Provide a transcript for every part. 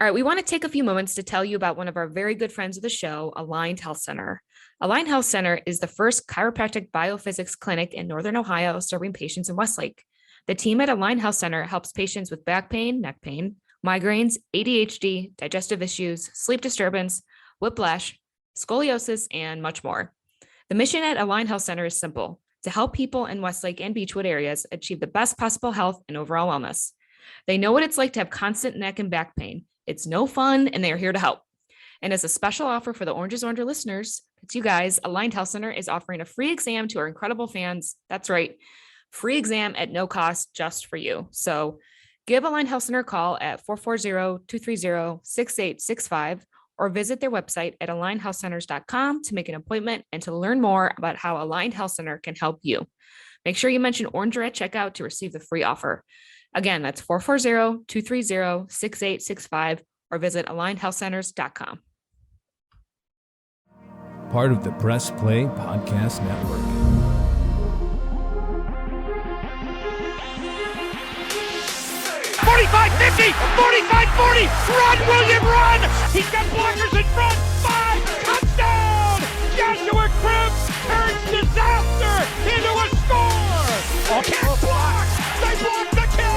All right, we want to take a few moments to tell you about one of our very good friends of the show, Aligned Health Center. Aligned Health Center is the first chiropractic biophysics clinic in Northern Ohio serving patients in Westlake. The team at Aligned Health Center helps patients with back pain, neck pain, migraines, ADHD, digestive issues, sleep disturbance, whiplash, scoliosis, and much more. The mission at Aligned Health Center is simple: to help people in Westlake and Beechwood areas achieve the best possible health and overall wellness. They know what it's like to have constant neck and back pain. It's no fun, and they are here to help. And as a special offer for the Oranges Orange listeners, it's you guys, Aligned Health Center is offering a free exam to our incredible fans. That's right, free exam at no cost just for you. So give Aligned Health Center a call at 440-230-6865 or visit their website at alignedhealthcenters.com to make an appointment and to learn more about how Aligned Health Center can help you. Make sure you mention Oranger at checkout to receive the free offer. Again, that's 440-230-6865 or visit alignedhealthcenters.com. Part of the Press Play Podcast Network. "45, 50, 45, 40, run, William, run! He's got blockers in front, 5, touchdown! Joshua Cribbs turns disaster into a score! Kick blocked! They blocked the kick!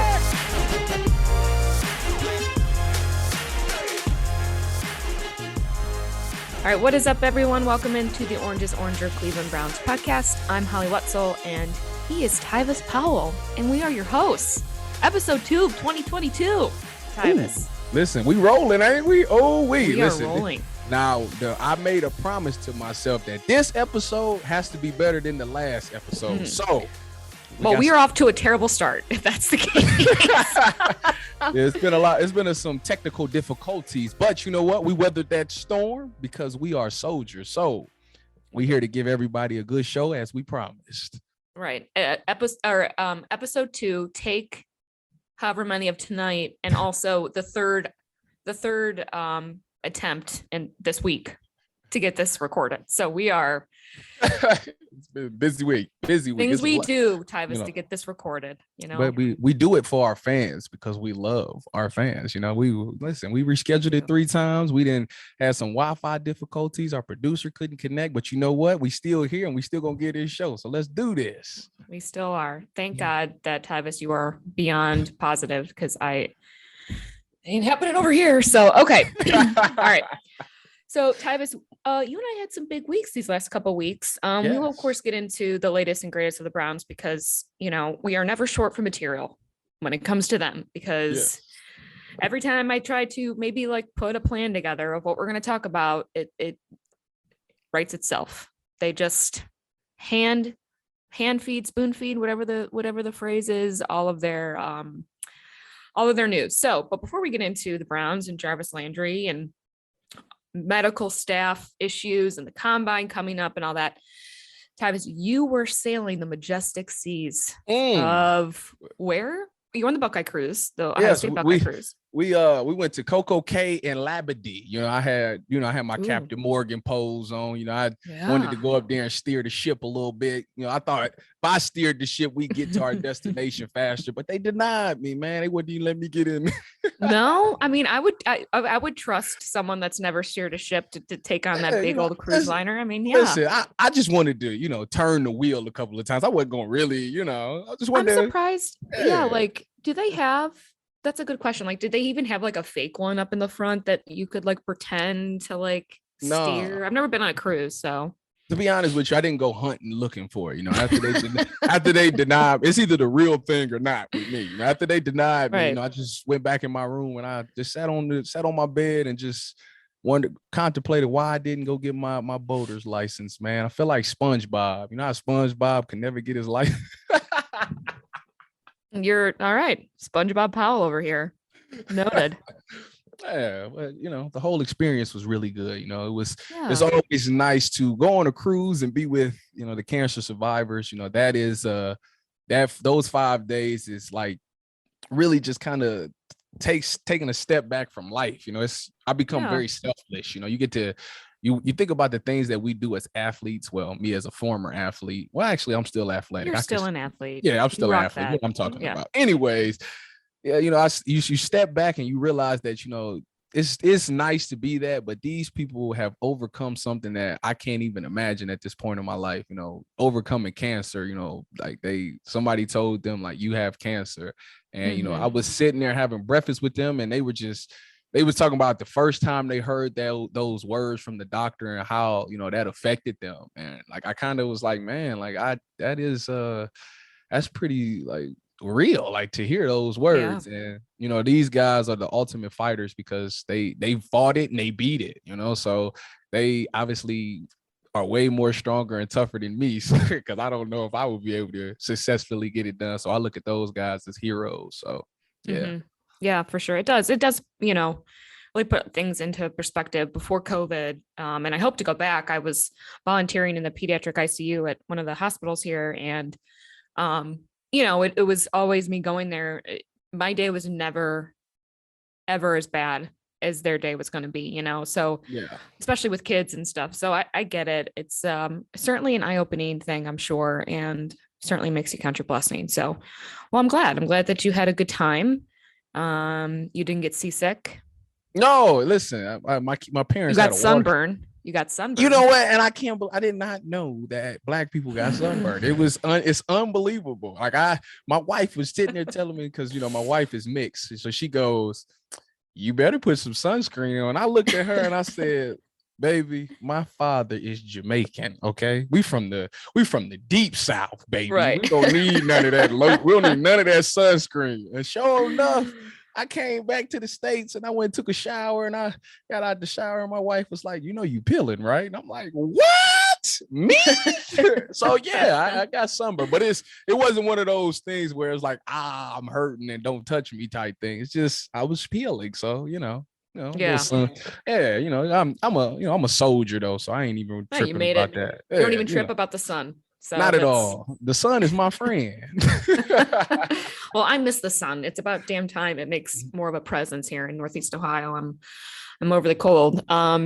All right, what is up, everyone? Welcome into the Oranges Oranger Cleveland Browns podcast. I'm Holly Wetzel, and he is Tyvis Powell, and we are your hosts. Episode 2 of 2022. Tyvis. Ooh, listen, we rolling, ain't we? Oh, we are listen. Rolling. Now, I made a promise to myself that this episode has to be better than the last episode. So, we are off to a terrible start, if that's the case. It's been a lot. It's been some technical difficulties, but you know what? We weathered that storm because we are soldiers. So, we're here to give everybody a good show as we promised. Right. Episode 2, take however many of tonight, and also the third attempt in this week to get this recorded. So we are it's been a busy week. Things we do, Tyvis, to get this recorded, But we do it for our fans because we love our fans. We rescheduled it 3 times. We didn't have some Wi-Fi difficulties. Our producer couldn't connect, but you know what? We still here and we still gonna get this show. So let's do this. We still are. Thank God that, Tyvis, you are beyond positive, because I ain't happening over here. So okay. All right. So, Tyvis, you and I had some big weeks these last couple of weeks. Yes. We will, of course, get into the latest and greatest of the Browns because, we are never short for material when it comes to them, because every time I try to maybe put a plan together of what we're going to talk about, it writes itself. They just hand feed, spoon feed, whatever the phrase is, all of their news. So, but before we get into the Browns and Jarvis Landry and medical staff issues and the combine coming up and all that, Tyvis, you were sailing the majestic seas of where? You were on the Buckeye Cruise, the Ohio State Buckeye Cruise. We went to Coco Cay and Labadee. I had my Captain Morgan pose on. I wanted to go up there and steer the ship a little bit. I thought if I steered the ship, we'd get to our destination faster, but they denied me, man. They wouldn't even let me get in. No, I mean, I would trust someone that's never steered a ship to take on that big old cruise liner. I mean, yeah. Listen, I just wanted to, turn the wheel a couple of times. I wasn't going to really, I just wanted I'm surprised. Yeah, do they have, that's a good question. Did they even have a fake one up in the front that you could pretend to steer? I've never been on a cruise, so. To be honest with you, I didn't go hunting looking for it. After they denied, it's either the real thing or not with me. After they denied me, I just went back in my room and I just sat on my bed and just contemplated why I didn't go get my boater's license, man. I feel like SpongeBob. How SpongeBob can never get his license. You're all right. SpongeBob Powell over here. Noted. Yeah, but the whole experience was really good. It's always nice to go on a cruise and be with, the cancer survivors. That is those 5 days is really just kind of taking a step back from life. I become very selfless. You get to you think about the things that we do as athletes. Well, me as a former athlete. Well, actually, I'm still athletic. You're still an athlete. Yeah, I'm still an athlete. What I'm talking about. Anyways, yeah, you step back and you realize that, it's nice to be that, but these people have overcome something that I can't even imagine at this point in my life. Overcoming cancer. Like somebody told them like you have cancer, and I was sitting there having breakfast with them, and they was talking about the first time they heard those words from the doctor and how that affected them, and like I kind of was like, man, like that's pretty like real, like to hear those words. And these guys are the ultimate fighters because they fought it and they beat it, so they obviously are way more stronger and tougher than me, because I don't know if I would be able to successfully get it done. So I look at those guys as heroes. So yeah, for sure. It does really put things into perspective. Before COVID, and I hope to go back, I was volunteering in the pediatric ICU at one of the hospitals here, and it was always me going there. My day was never, ever as bad as their day was going to be, so yeah, especially with kids and stuff. So I get it. It's certainly an eye-opening thing, I'm sure, and certainly makes you count your blessings. So, well, I'm glad that you had a good time. You didn't get seasick. No, listen, my parents got sunburn. You got sunburn. You know what? And I did not know that Black people got sunburned. It's unbelievable. Like my wife was sitting there telling me, because my wife is mixed, so she goes, "You better put some sunscreen on." I looked at her and I said, "Baby, my father is Jamaican. Okay, we from the deep South, baby. Right. We don't need none of that. We don't need none of that sunscreen." And sure enough, I came back to the States and I went and took a shower, and I got out the shower and my wife was like, "You peeling, right?" And I'm like, "What? Me?" So yeah, I got sunburned, but it wasn't one of those things where it's like, I'm hurting and don't touch me type thing. It's just I was peeling. So, yeah. I'm a soldier though, so I ain't even tripping about that. You don't even trip about the sun. So not at all. The sun is my friend. Well, I miss the sun. It's about damn time it makes more of a presence here in Northeast Ohio. I'm overly cold. All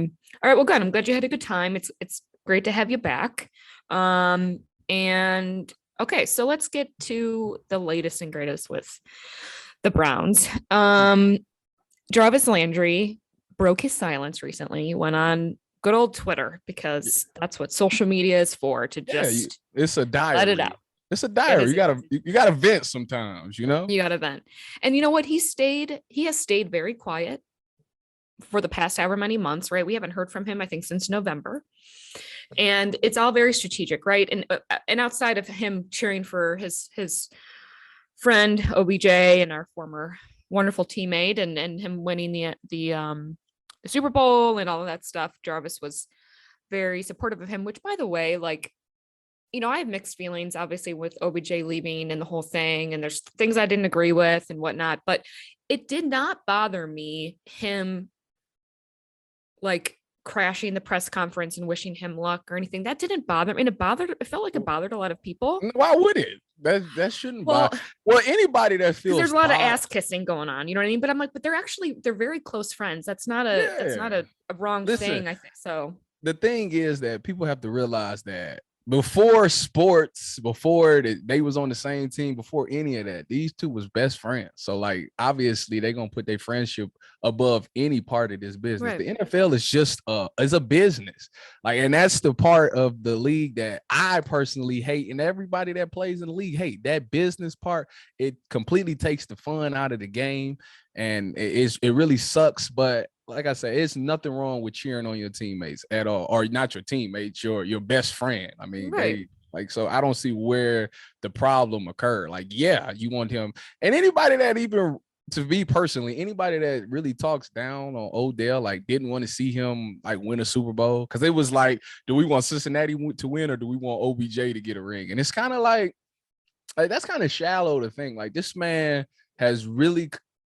right, well, good. I'm glad you had a good time. It's great to have you back. And okay, so let's get to the latest and greatest with the Browns. Jarvis Landry broke his silence recently. He went on good old Twitter, because that's what social media is for, to just it's a diary. Let it out. It's a diary. You gotta vent sometimes, You gotta vent. And you know what? He has stayed very quiet for the past however many months, right? We haven't heard from him, I think, since November. And it's all very strategic, right? And outside of him cheering for his friend OBJ and our former wonderful teammate, and him winning the Super Bowl and all of that stuff, Jarvis was very supportive of him, which, by the way, like, I have mixed feelings, obviously, with OBJ leaving and the whole thing. And there's things I didn't agree with and whatnot, but it did not bother me, him like crashing the press conference and wishing him luck or anything. That didn't bother me. It felt like it bothered a lot of people. Why would it? That shouldn't bother. Well, anybody that feels there's a lot of ass kissing going on, you know what I mean? But I'm like, but they're very close friends. That's not a wrong thing, I think. So the thing is that people have to realize that before sports, before they was on the same team, before any of that, these two was best friends. So like, obviously they're going to put their friendship above any part of this business. Right. The NFL is just is a business. Like, and that's the part of the league that I personally hate, and everybody that plays in the league hate. That business part, it completely takes the fun out of the game, and it really sucks. But like I said, it's nothing wrong with cheering on your teammates at all, or not your teammates, your best friend. I mean, right. So I don't see where the problem occurred. Like, yeah, you want him, and anybody that even, to me personally, anybody that really talks down on Odell, like, didn't want to see him like win a Super Bowl, because it was like, do we want Cincinnati to win, or do we want OBJ to get a ring? And it's kind of like that's kind of shallow to think. Like, this man has really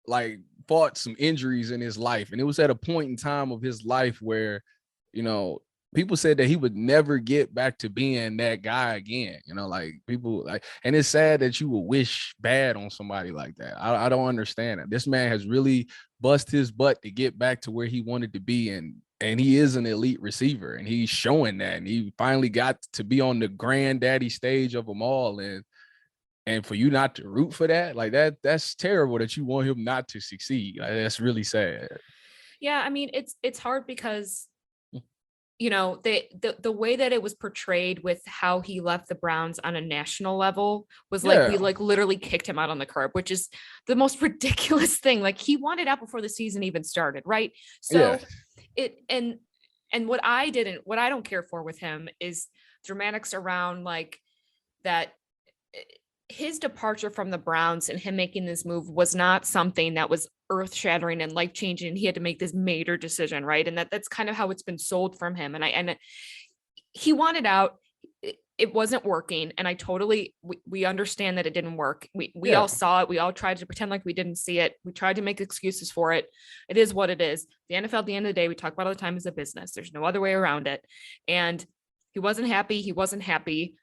like fought some injuries in his life, and it was at a point in time of his life where, people said that he would never get back to being that guy again. Like, people like, and it's sad that you would wish bad on somebody like that. I don't understand it. This man has really bust his butt to get back to where he wanted to be, and he is an elite receiver, and he's showing that, and he finally got to be on the granddaddy stage of them all, and for you not to root for that, like that's terrible that you want him not to succeed. Like, that's really sad. Yeah, I mean, it's hard because, you know, the way that it was portrayed with how he left the Browns on a national level was like we Yeah, like literally kicked him out on the curb, which is the most ridiculous thing. Like he wanted out before the season even started, right? yeah. So it and what I don't care for with him is dramatics around like that his departure from the Browns and him making this move was not something that was earth shattering and life changing. He had to make this major decision, right? And that's kind of how it's been sold from him. And he wanted out. It wasn't working, and we understand that it didn't work. We Yeah. all saw it. We all tried to pretend like we didn't see it. We tried to make excuses for it. It is what it is. The NFL at the end of the day, we talk about all the time, is a business. There's no other way around it. And he wasn't happy. He wasn't happy.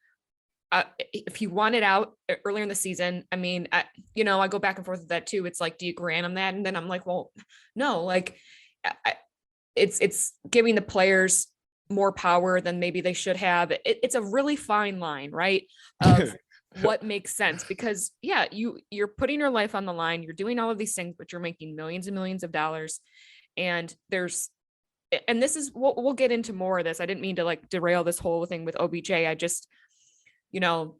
If he wanted out earlier in the season, I mean, I go back and forth with that too. It's like, do you grant him that? And then I'm like, well, no, like it's giving the players more power than maybe they should have. It's a really fine line, right? Of what makes sense, because yeah, you're putting your life on the line. You're doing all of these things, but you're making millions and millions of dollars. And this is, we'll get into more of this. I didn't mean to like derail this whole thing with OBJ. I just, No,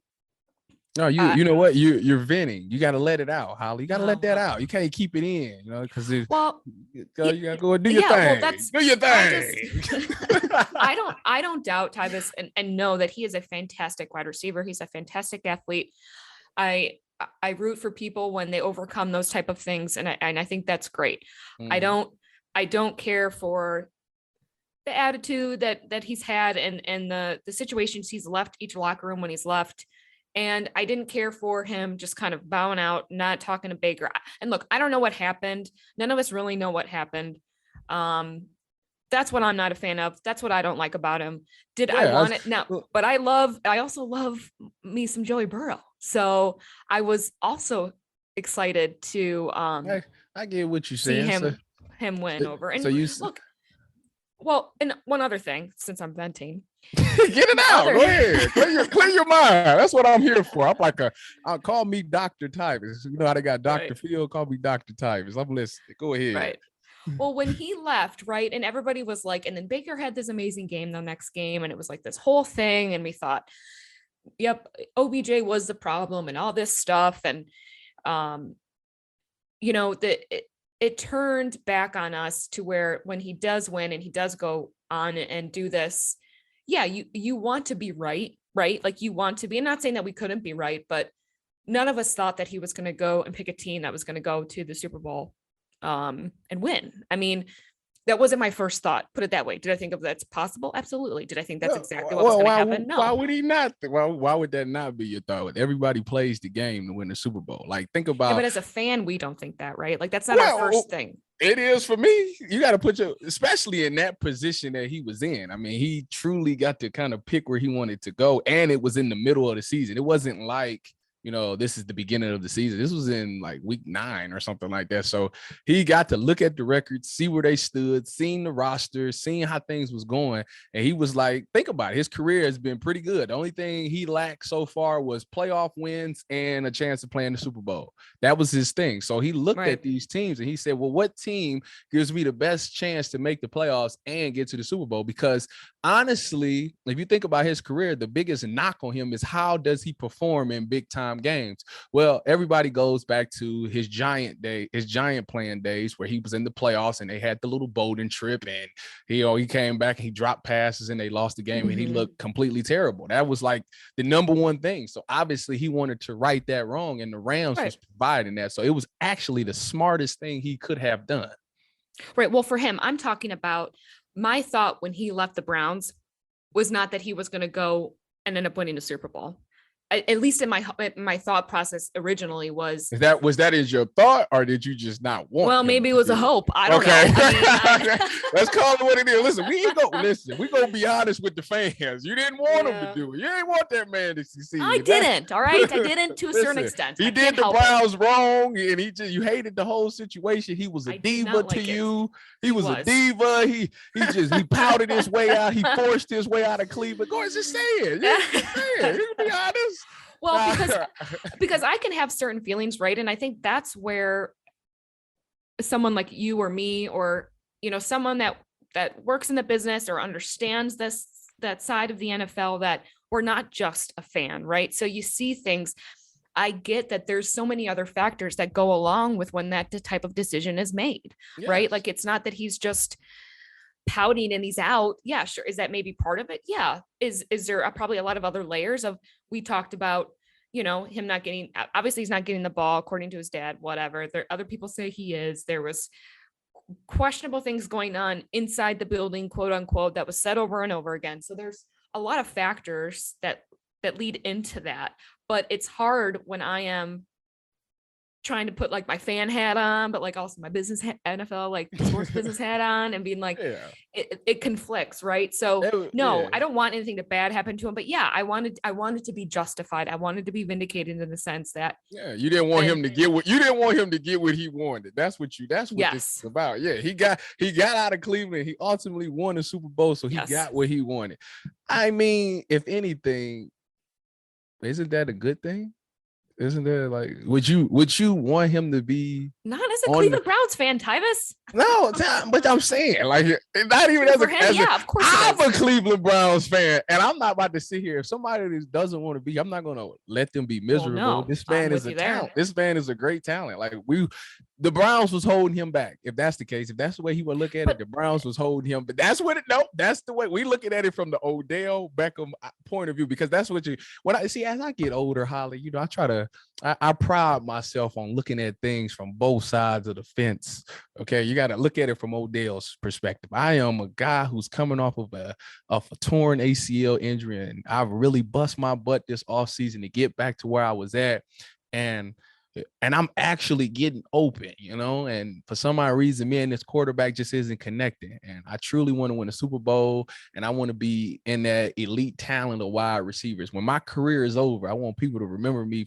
you know what? You're venting. You got to let it out, Holly. You got to let that out. You can't keep it in, because you got to go and do your thing. Well, do your thing. I don't doubt Tyvis and know that he is a fantastic wide receiver. He's a fantastic athlete. I root for people when they overcome those type of things, and I think that's great. I don't care for the attitude that he's had and the situations he's left each locker room when he's left. And I didn't care for him just kind of bowing out, not talking to Baker. And look, I don't know what happened. None of us really know what happened. That's what I'm not a fan of. That's what I don't like about him. I want it? No, but I also love me some Joey Burrow. So I was also excited to I get what you see saying. him win over. And so you look, well, and one other thing, since I'm venting. Get it out. Go ahead. Clear your mind. That's what I'm here for. I'm like call me Dr. Tyvis. You know how they got Dr. Phil? Call me Dr. Tyvis. I'm listening. Go ahead. Right. Well, when he left, right, and everybody was like, and then Baker had this amazing game the next game, and it was like this whole thing, and we thought, yep, OBJ was the problem and all this stuff. And it turned back on us to where when he does win and he does go on and do this, yeah, you want to be right? Like you want to be. I'm not saying that we couldn't be right, but none of us thought that he was going to go and pick a team that was going to go to the Super Bowl and win. I mean, that wasn't my first thought. Put it that way. Did I think of that's possible? Absolutely. Did I think that's exactly what was going to happen? No. Why would he not? Why would that not be your thought? Everybody plays the game to win the Super Bowl. Like, think about. Yeah, but as a fan, we don't think that, right? Like, that's not our first thing. It is for me. You got to put especially in that position that he was in. I mean, he truly got to kind of pick where he wanted to go, and it was in the middle of the season. It wasn't like, this is the beginning of the season. This was in like week 9 or something like that. So he got to look at the records, see where they stood, seeing the roster, seeing how things was going. And he was like, think about it. His career has been pretty good. The only thing he lacked so far was playoff wins and a chance to play in the Super Bowl. That was his thing. So he looked at these teams and he said, well, what team gives me the best chance to make the playoffs and get to the Super Bowl? Because honestly, if you think about his career, the biggest knock on him is how does he perform in big time games? Well, everybody goes back to his giant playing days where he was in the playoffs and they had the little Bowden trip and he came back and he dropped passes and they lost the game and he looked completely terrible. That was like the number one thing. So obviously he wanted to right that wrong, and the Rams was providing that. So it was actually the smartest thing he could have done. Right. Well, for him, I'm talking about my thought when he left the Browns was not that he was going to go and end up winning a Super Bowl. At least in my thought process originally was that is your thought, or did you just not want? Well, maybe it was a hope. I don't know. I mean, let's call it what it is. Listen, we're gonna be honest with the fans. You didn't want him to do it. You didn't want that man to succeed. I didn't. All right, I didn't to a certain extent. He did the Browns wrong, and you hated the whole situation. He was a diva to you. He was a diva. He pouted his way out. He forced his way out of Cleveland. Go ahead, just say it. You can be honest. Well, because I can have certain feelings, right? And I think that's where someone like you or me or someone that works in the business or understands that side of the NFL, that we're not just a fan, right? So you see things. I get that there's so many other factors that go along with when that type of decision is made, right? Like, it's not that he's just pouting and he's out. Yeah, sure. Is that maybe part of it? Yeah. Is there probably a lot of other layers of, we talked about, him not getting, obviously he's not getting the ball according to his dad, whatever. There, other people say he is. There was questionable things going on inside the building, quote unquote, that was said over and over again. So there's a lot of factors that lead into that. But it's hard when I am trying to put like my fan hat on, but like also my business NFL, like sports business hat on, and being like, it conflicts, right? So no, I don't want anything to bad happen to him, but yeah, I wanted to be justified. I wanted to be vindicated in the sense that you didn't want him to get what he wanted. That's what this is about. Yeah, he got out of Cleveland. He ultimately won the Super Bowl, so he got what he wanted. I mean, if anything, isn't that a good thing? Isn't there, like, would you want him to be not as a Cleveland Browns fan, Tyvis? No, but I'm saying, like, not even as of course I'm a Cleveland Browns fan, and I'm not about to sit here. If somebody doesn't want to be, I'm not going to let them be miserable. Well, no, this man is a talent. This man is a great talent. Like, the Browns was holding him back. If that's the case, if that's the way he would look at it, the Browns was holding him. But that's the way we looking at it from the Odell Beckham point of view, because that's what as I get older, Holly, I pride myself on looking at things from both sides of the fence. Okay, you got to look at it from Odell's perspective. I am a guy who's coming off of a torn ACL injury, and I've really bust my butt this offseason to get back to where I was at. And I'm actually getting open, and for some odd reason, me and this quarterback just isn't connecting. And I truly want to win a Super Bowl, and I want to be in that elite talent of wide receivers. When my career is over, I want people to remember me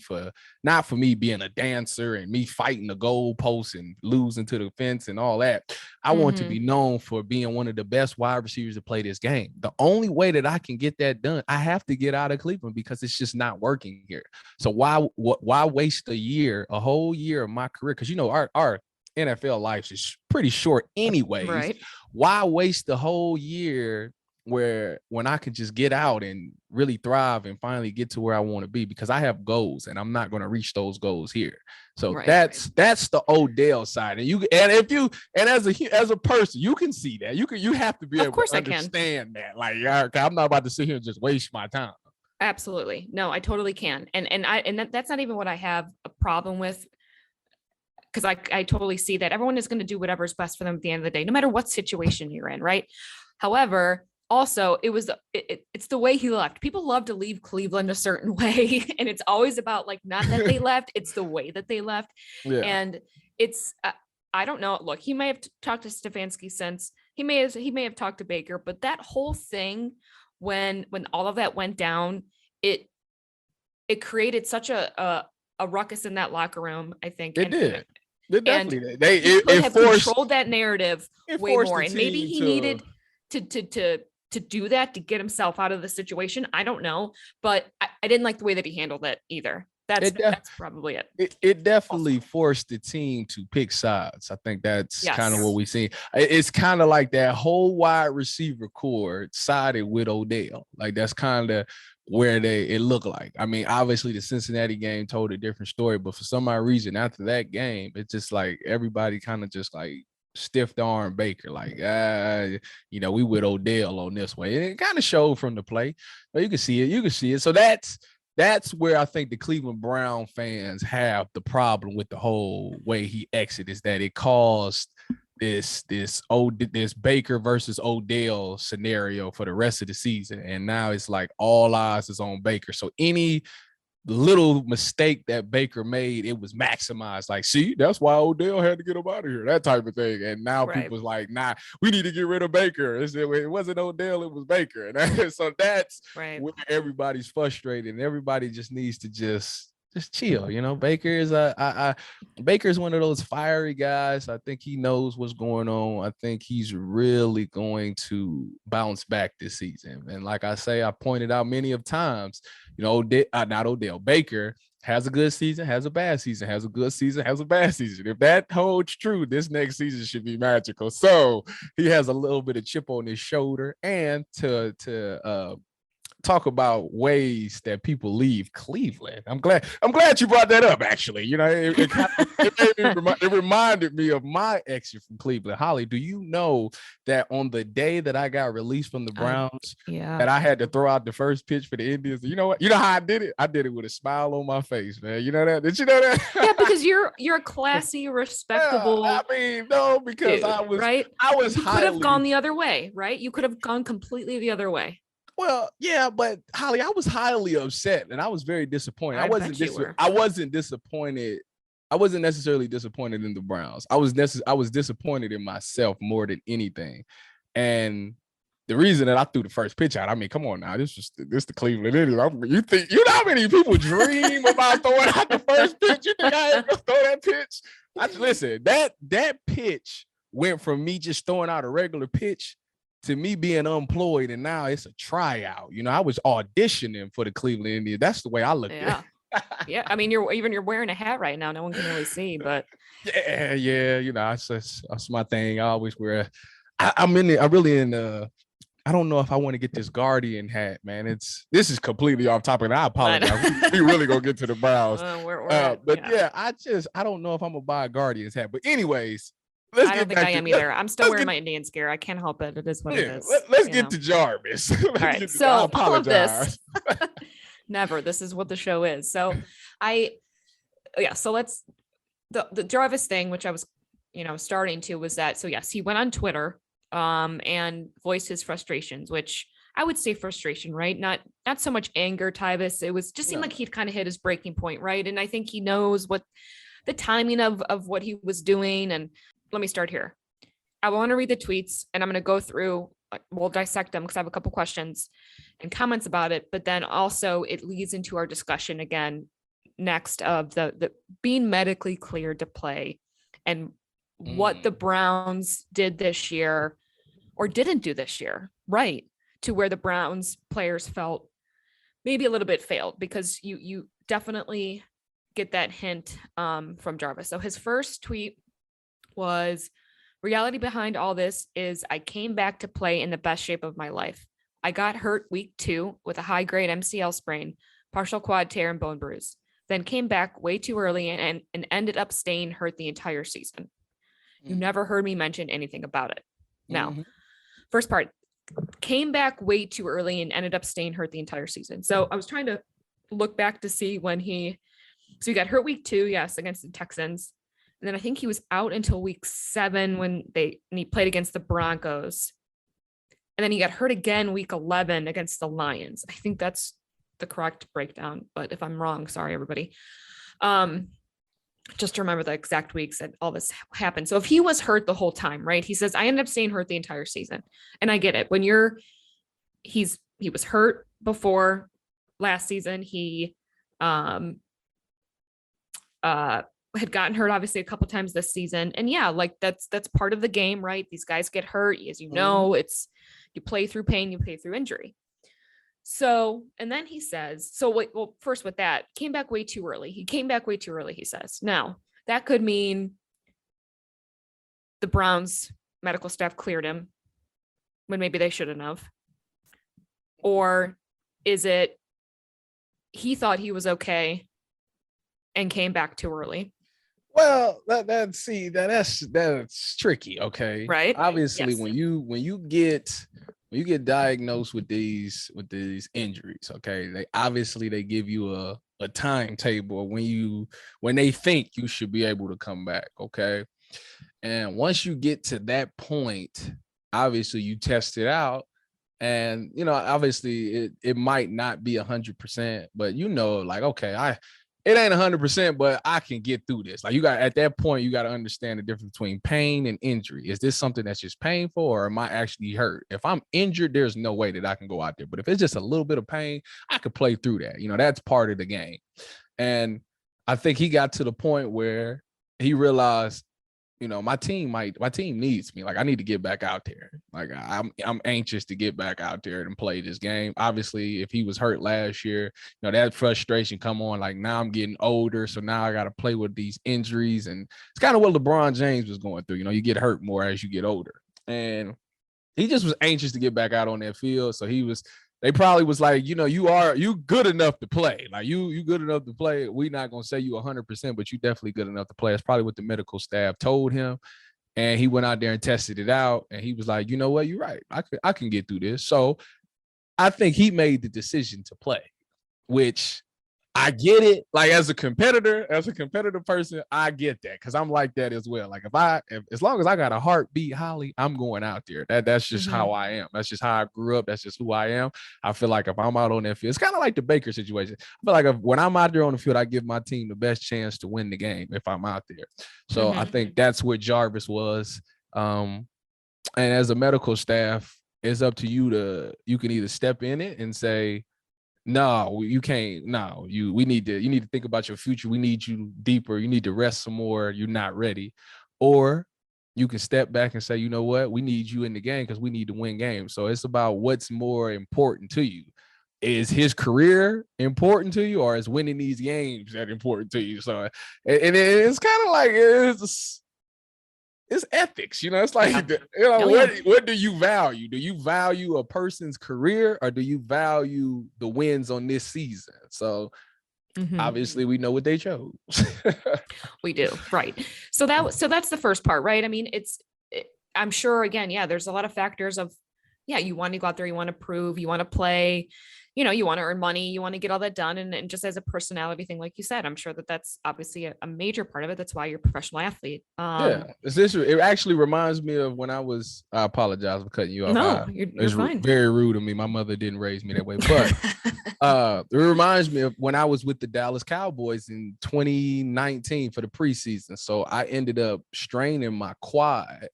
not for me being a dancer and me fighting the goal post and losing to the fence and all that. I want to be known for being one of the best wide receivers to play this game. The only way that I can get that done, I have to get out of Cleveland, because it's just not working here. So why waste a whole year of my career? Because our NFL life is pretty short anyways. Right. Why waste the whole year when I could just get out and really thrive and finally get to where I want to be? Because I have goals, and I'm not going to reach those goals here. So that's the Odell side. And as a person, you can see that. You have to be able to understand that. Like, I'm not about to sit here and just waste my time. Absolutely. No, I totally can. And that's not even what I have a problem with, because I totally see that everyone is going to do whatever is best for them at the end of the day, no matter what situation you're in. Right. However, also it's the way he left. People love to leave Cleveland a certain way. And it's always about, like, not that they left, it's the way that they left. Yeah. And it's, I don't know. Look, he may have talked to Stefanski since, he may have talked to Baker, but that whole thing, when all of that went down, it created such a ruckus in that locker room, I think. It did. It definitely did. It controlled that narrative way more. And maybe he needed to do that to get himself out of the situation. I don't know, but I didn't like the way that he handled it either. That's probably it. It definitely forced the team to pick sides. I think that's kind of what we see. It's kind of like that whole wide receiver core sided with Odell. Like, that's kind of where it looked like. I mean, obviously the Cincinnati game told a different story, but for some odd reason after that game, it's just like everybody kind of just like stiffed arm Baker, like, we with Odell on this way. And it kind of showed from the play, but you can see it. So that's where I think the Cleveland Brown fans have the problem with the whole way he exited, is that it caused this Baker versus Odell scenario for the rest of the season. And now it's like all eyes is on Baker. So any little mistake that Baker made, it was maximized. Like, see, that's why Odell had to get him out of here, that type of thing. And now people's like, nah, we need to get rid of Baker. It wasn't Odell, it was Baker. And so that's where everybody's frustrated, and everybody just needs to just chill. Baker is Baker's one of those fiery guys. I think he knows what's going on. I think he's really going to bounce back this season. And like I say, I pointed out many of times, not Odell, Baker has a good season, has a bad season, has a good season, has a bad season. If that holds true, this next season should be magical. So he has a little bit of chip on his shoulder. And to talk about ways that people leave Cleveland. I'm glad you brought that up. Actually, it reminded me of my exit from Cleveland. Holly, do you know that on the day that I got released from the Browns, that I had to throw out the first pitch for the Indians? You know what? You know how I did it? I did it with a smile on my face, man. You know that? Did you know that? Yeah, because you're a classy, respectable. I mean, no, because dude, I was right. I was. You could have gone the other way, right? You could have gone completely the other way. Well, yeah, but Holly, I was highly upset and I was very disappointed. I wasn't disappointed. I wasn't necessarily disappointed in the Browns. I was disappointed in myself more than anything. And the reason that I threw the first pitch out, I mean, come on now, this the Cleveland Indians. You know how many people dream about throwing out the first pitch? You think I ain't gonna throw that pitch? Listen, that pitch went from me just throwing out a regular pitch to me being unemployed, and now it's a tryout. You know, I was auditioning for the Cleveland Indians. That's the way I looked at it. Yeah. I mean, you're wearing a hat right now. No one can really see, but yeah. You know, that's my thing. I always wear. I don't know if I want to get this Guardian hat, man. This is completely off topic, and I apologize. We really gonna get to the Browns. I don't know if I'm gonna buy a Guardians hat. But anyways. I don't think I am either. I'm still wearing my Indians gear. I can't help it. It is what it is. Let's get to Jarvis. All right. So all of this. Never. This is what the show is. So so let's the Jarvis thing, which I was, starting to, was that. So yes, he went on Twitter and voiced his frustrations, which I would say frustration, right? Not so much anger, Tyvis. It was just seemed like he'd kind of hit his breaking point, right? And I think he knows what the timing of what he was doing. And let me start here. I want to read the tweets and I'm going to go through, we'll dissect them because I have a couple questions and comments about it, but then also it leads into our discussion again next of the being medically cleared to play and what the Browns did this year or didn't do this year, right? To where the Browns players felt maybe a little bit failed, because you definitely get that hint from Jarvis. So his first tweet was, reality behind all this is I came back to play in the best shape of my life. I got hurt week 2 with a high-grade MCL sprain, partial quad tear, and bone bruise. Then came back way too early and ended up staying hurt the entire season. You never heard me mention anything about it. Now, first part, came back way too early and ended up staying hurt the entire season. So I was trying to look back to see when he got hurt week 2, yes, against the Texans. And then I think he was out until week 7 when he played against the Broncos. And then he got hurt again week 11 against the Lions. I think that's the correct breakdown, but if I'm wrong, sorry, everybody. Just to remember the exact weeks that all this happened. So if he was hurt the whole time, right? He says, I ended up staying hurt the entire season. And I get it. When he was hurt before last season. He had gotten hurt obviously a couple times this season. And yeah, like that's part of the game, right? These guys get hurt. As you know, it's, you play through pain, you play through injury. So, and then he says, first with that, came back way too early. He came back way too early, he says. Now, that could mean the Browns medical staff cleared him when maybe they shouldn't have. Or is it he thought he was okay and came back too early? Well, that's tricky. Okay. Right. Obviously, yes. when you get diagnosed with these injuries, okay, they give you a timetable when they think you should be able to come back. Okay. And once you get to that point, obviously you test it out. And, obviously it might not be 100%, but like, okay, it ain't 100%, but I can get through this. Like at that point, you got to understand the difference between pain and injury. Is this something that's just painful, or am I actually hurt? If I'm injured, there's no way that I can go out there. But if it's just a little bit of pain, I could play through that. That's part of the game. And I think he got to the point where he realized my team needs me. Like, I need to get back out there. Like, I'm anxious to get back out there and play this game. Obviously, if he was hurt last year, that frustration come on. Like, now I'm getting older, so now I got to play with these injuries, and it's kind of what LeBron James was going through. You get hurt more as you get older, and he just was anxious to get back out on that field. So they probably was like, you good enough to play. Like, you good enough to play. We're not going to say you 100%, but you definitely good enough to play. That's probably what the medical staff told him. And he went out there and tested it out. And he was like, you know what? You're right. I can get through this. So I think he made the decision to play, which I get it. Like, as a competitive person, I get that, because I'm like that as well. Like, as long as I got a heartbeat, Holly, I'm going out there. That's just how I am. That's just how I grew up. That's just who I am. I feel like if I'm out on that field, it's kind of like the Baker situation. I feel like when I'm out there on the field, I give my team the best chance to win the game if I'm out there. So I think that's what Jarvis was. And as a medical staff, it's up to you you can either step in it and say, no, you can't. No, you need to think about your future. We need you deeper. You need to rest some more. You're not ready. Or you can step back and say, you know what? We need you in the game because we need to win games. So it's about what's more important to you. Is his career important to you, or is winning these games that important to you? So, and it's kind of like it's ethics, it's like, what do you value? Do you value a person's career, or do you value the wins on this season? So obviously we know what they chose. We do. Right. So that's the first part, right? I mean, I'm sure, again, there's a lot of factors of, you want to go out there, you want to prove, you want to play, you want to earn money, you want to get all that done. And just as a personality thing, like you said, I'm sure that's obviously a major part of it. That's why you're a professional athlete. It actually reminds me of when I apologize for cutting you off. No, you're fine. Very rude of me. My mother didn't raise me that way, but it reminds me of when I was with the Dallas Cowboys in 2019 for the preseason. So I ended up straining my quad.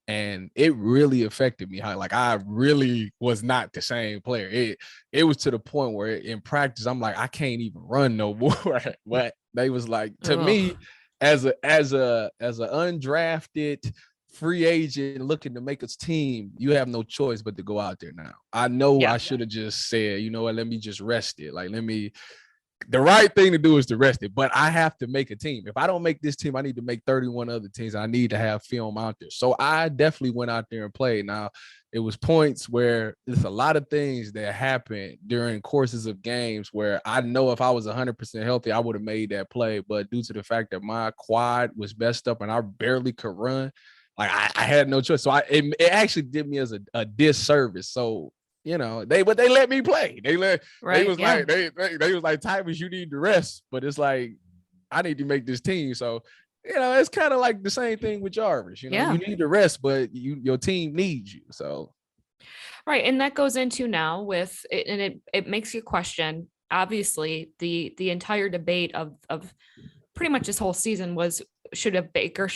And it really affected me. I really was not the same player. It was to the point where in practice, I'm like, I can't even run no more. But they was like, to me, as an undrafted free agent looking to make its team, you have no choice but to go out there now. I know I should have just said, you know what, let me just rest it. The right thing to do is to rest it, but I have to make a team. If I don't make this team, I need to make 31 other teams. I need to have film out there. So I definitely went out there and played. Now, it was points where there's a lot of things that happened during courses of games where I know if I was 100% healthy, I would have made that play. But due to the fact that my quad was messed up and I barely could run, I had no choice. So it actually did me as a disservice. So they let me play. They was like, Tyvis, you need to rest, but it's like, I need to make this team. So, it's kind of like the same thing with Jarvis, you need to rest, but your team needs you. So. Right. And that goes into now with it, and it makes you question, obviously, the entire debate of pretty much this whole season was, should have Baker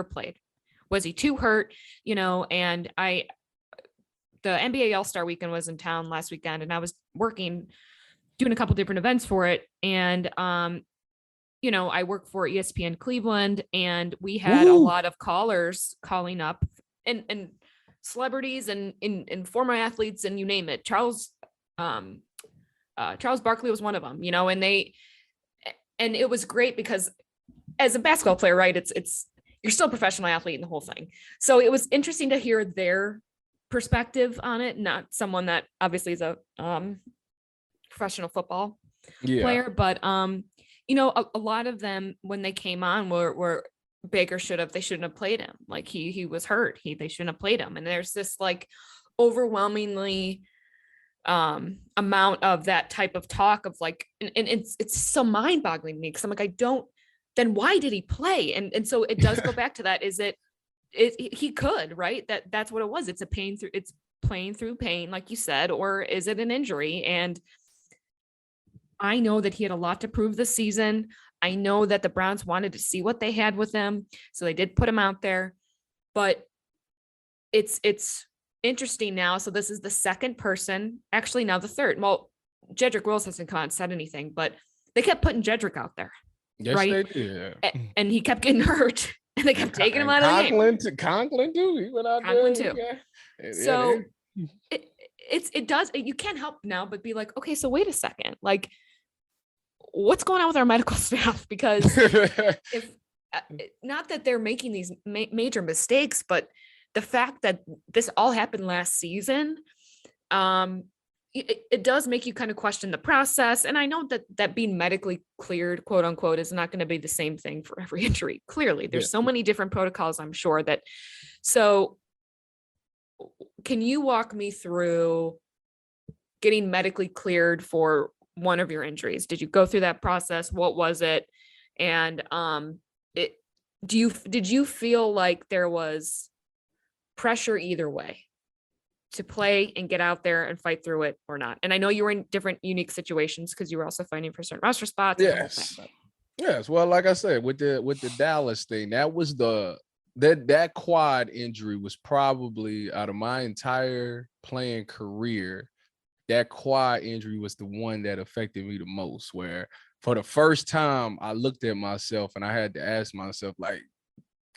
played? Was he too hurt? And the NBA All-Star Weekend was in town last weekend, and I was doing a couple different events for it. And, I work for ESPN Cleveland, and we had a lot of callers calling up and celebrities and former athletes, and you name it. Charles Barkley was one of them, and it was great because as a basketball player, right, it's you're still a professional athlete in the whole thing. So it was interesting to hear their perspective on it, not someone that obviously is a professional football player, but a lot of them, when they came on, were Baker they shouldn't have played him. Like he was hurt. They shouldn't have played him. And there's this overwhelmingly amount of that type of talk of and it's so mind-boggling to me, because I'm like, then why did he play? And so it does go back to that. Is it he could, right? That's what it was. It's playing through pain, like you said, or is it an injury? And I know that he had a lot to prove this season. I know that the Browns wanted to see what they had with him, so they did put him out there. But it's interesting now. So this is the second person, actually now the third. Well, Jedrick Wills hasn't come out and said anything, but they kept putting Jedrick out there. Yes, right? they did. And he kept getting hurt. and they kept taking him out of the game. Conklin too. He went out Conklin there. too. Yeah. So it does, you can't help now but be like, okay, so wait a second, like what's going on with our medical staff? Because if not that they're making these major mistakes, but the fact that this all happened last season, it does make you kind of question the process. And I know that being medically cleared, quote unquote, is not going to be the same thing for every injury. Clearly, there's so many different protocols, I'm sure that. So can you walk me through getting medically cleared for one of your injuries? Did you go through that process? What was it? And did you feel like there was pressure either way to play and get out there and fight through it or not? And I know you were in different unique situations because you were also fighting for certain roster spots. Yes. Well, like I said, with the Dallas thing, that was that quad injury was probably, out of my entire playing career, that quad injury was the one that affected me the most, where for the first time I looked at myself and I had to ask myself, like,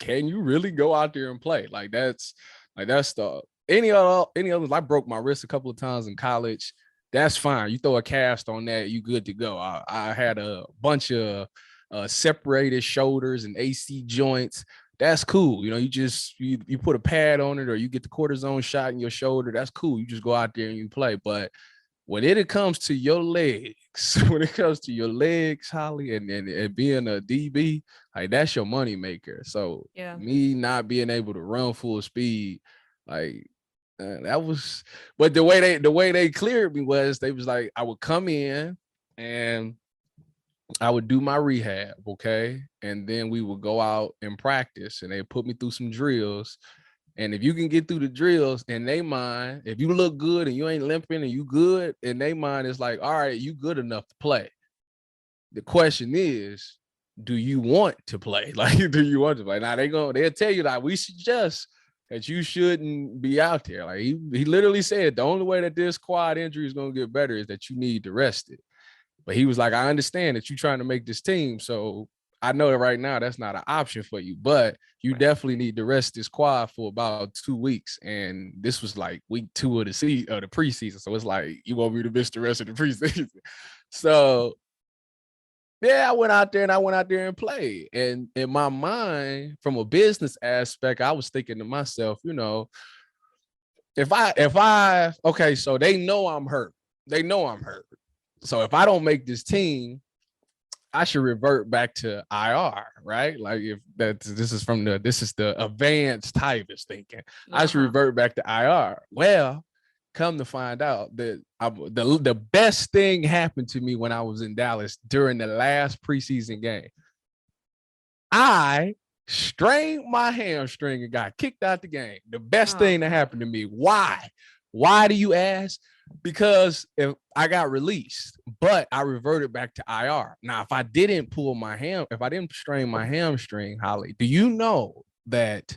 can you really go out there and play? That's the any others. I broke my wrist a couple of times in college. That's fine. You throw a cast on that, you good to go. I had a bunch of separated shoulders and AC joints. That's cool. You know, you put a pad on it or you get the cortisone shot in your shoulder. That's cool. You just go out there and you play. But when it comes to your legs, Holly, and being a DB, like that's your money maker. So me not being able to run full speed, like that was. But the way they cleared me was, they was like, I would come in and I would do my rehab, okay? And then we would go out and practice, and they put me through some drills. And if you can get through the drills, in they mind, if you look good and you ain't limping and you good, in they mind, it's like, all right, you good enough to play. The question is, do you want to play? Like, do you want to play? Now they'll tell you, like, we suggest that you shouldn't be out there. Like he literally said, the only way that this quad injury is going to get better is that you need to rest it. But he was like, I understand that you're trying to make this team. So I know that right now that's not an option for you, but you definitely need to rest this quad for about 2 weeks. And this was like week 2 of the preseason. So it's like, you want me to miss the rest of the preseason. So yeah, I went out there and played. And in my mind, from a business aspect, I was thinking to myself, you know, okay, so they know I'm hurt. So if I don't make this team, I should revert back to IR, right? Like if this is the advanced Tyvis thinking. I should revert back to IR. Well, come to find out that the best thing happened to me when I was in Dallas during the last preseason game. I strained my hamstring and got kicked out the game. The best thing that happened to me. Why? Why do you ask? Because if I got released, but I reverted back to IR. Now, if I didn't strain my hamstring, Holly, do you know that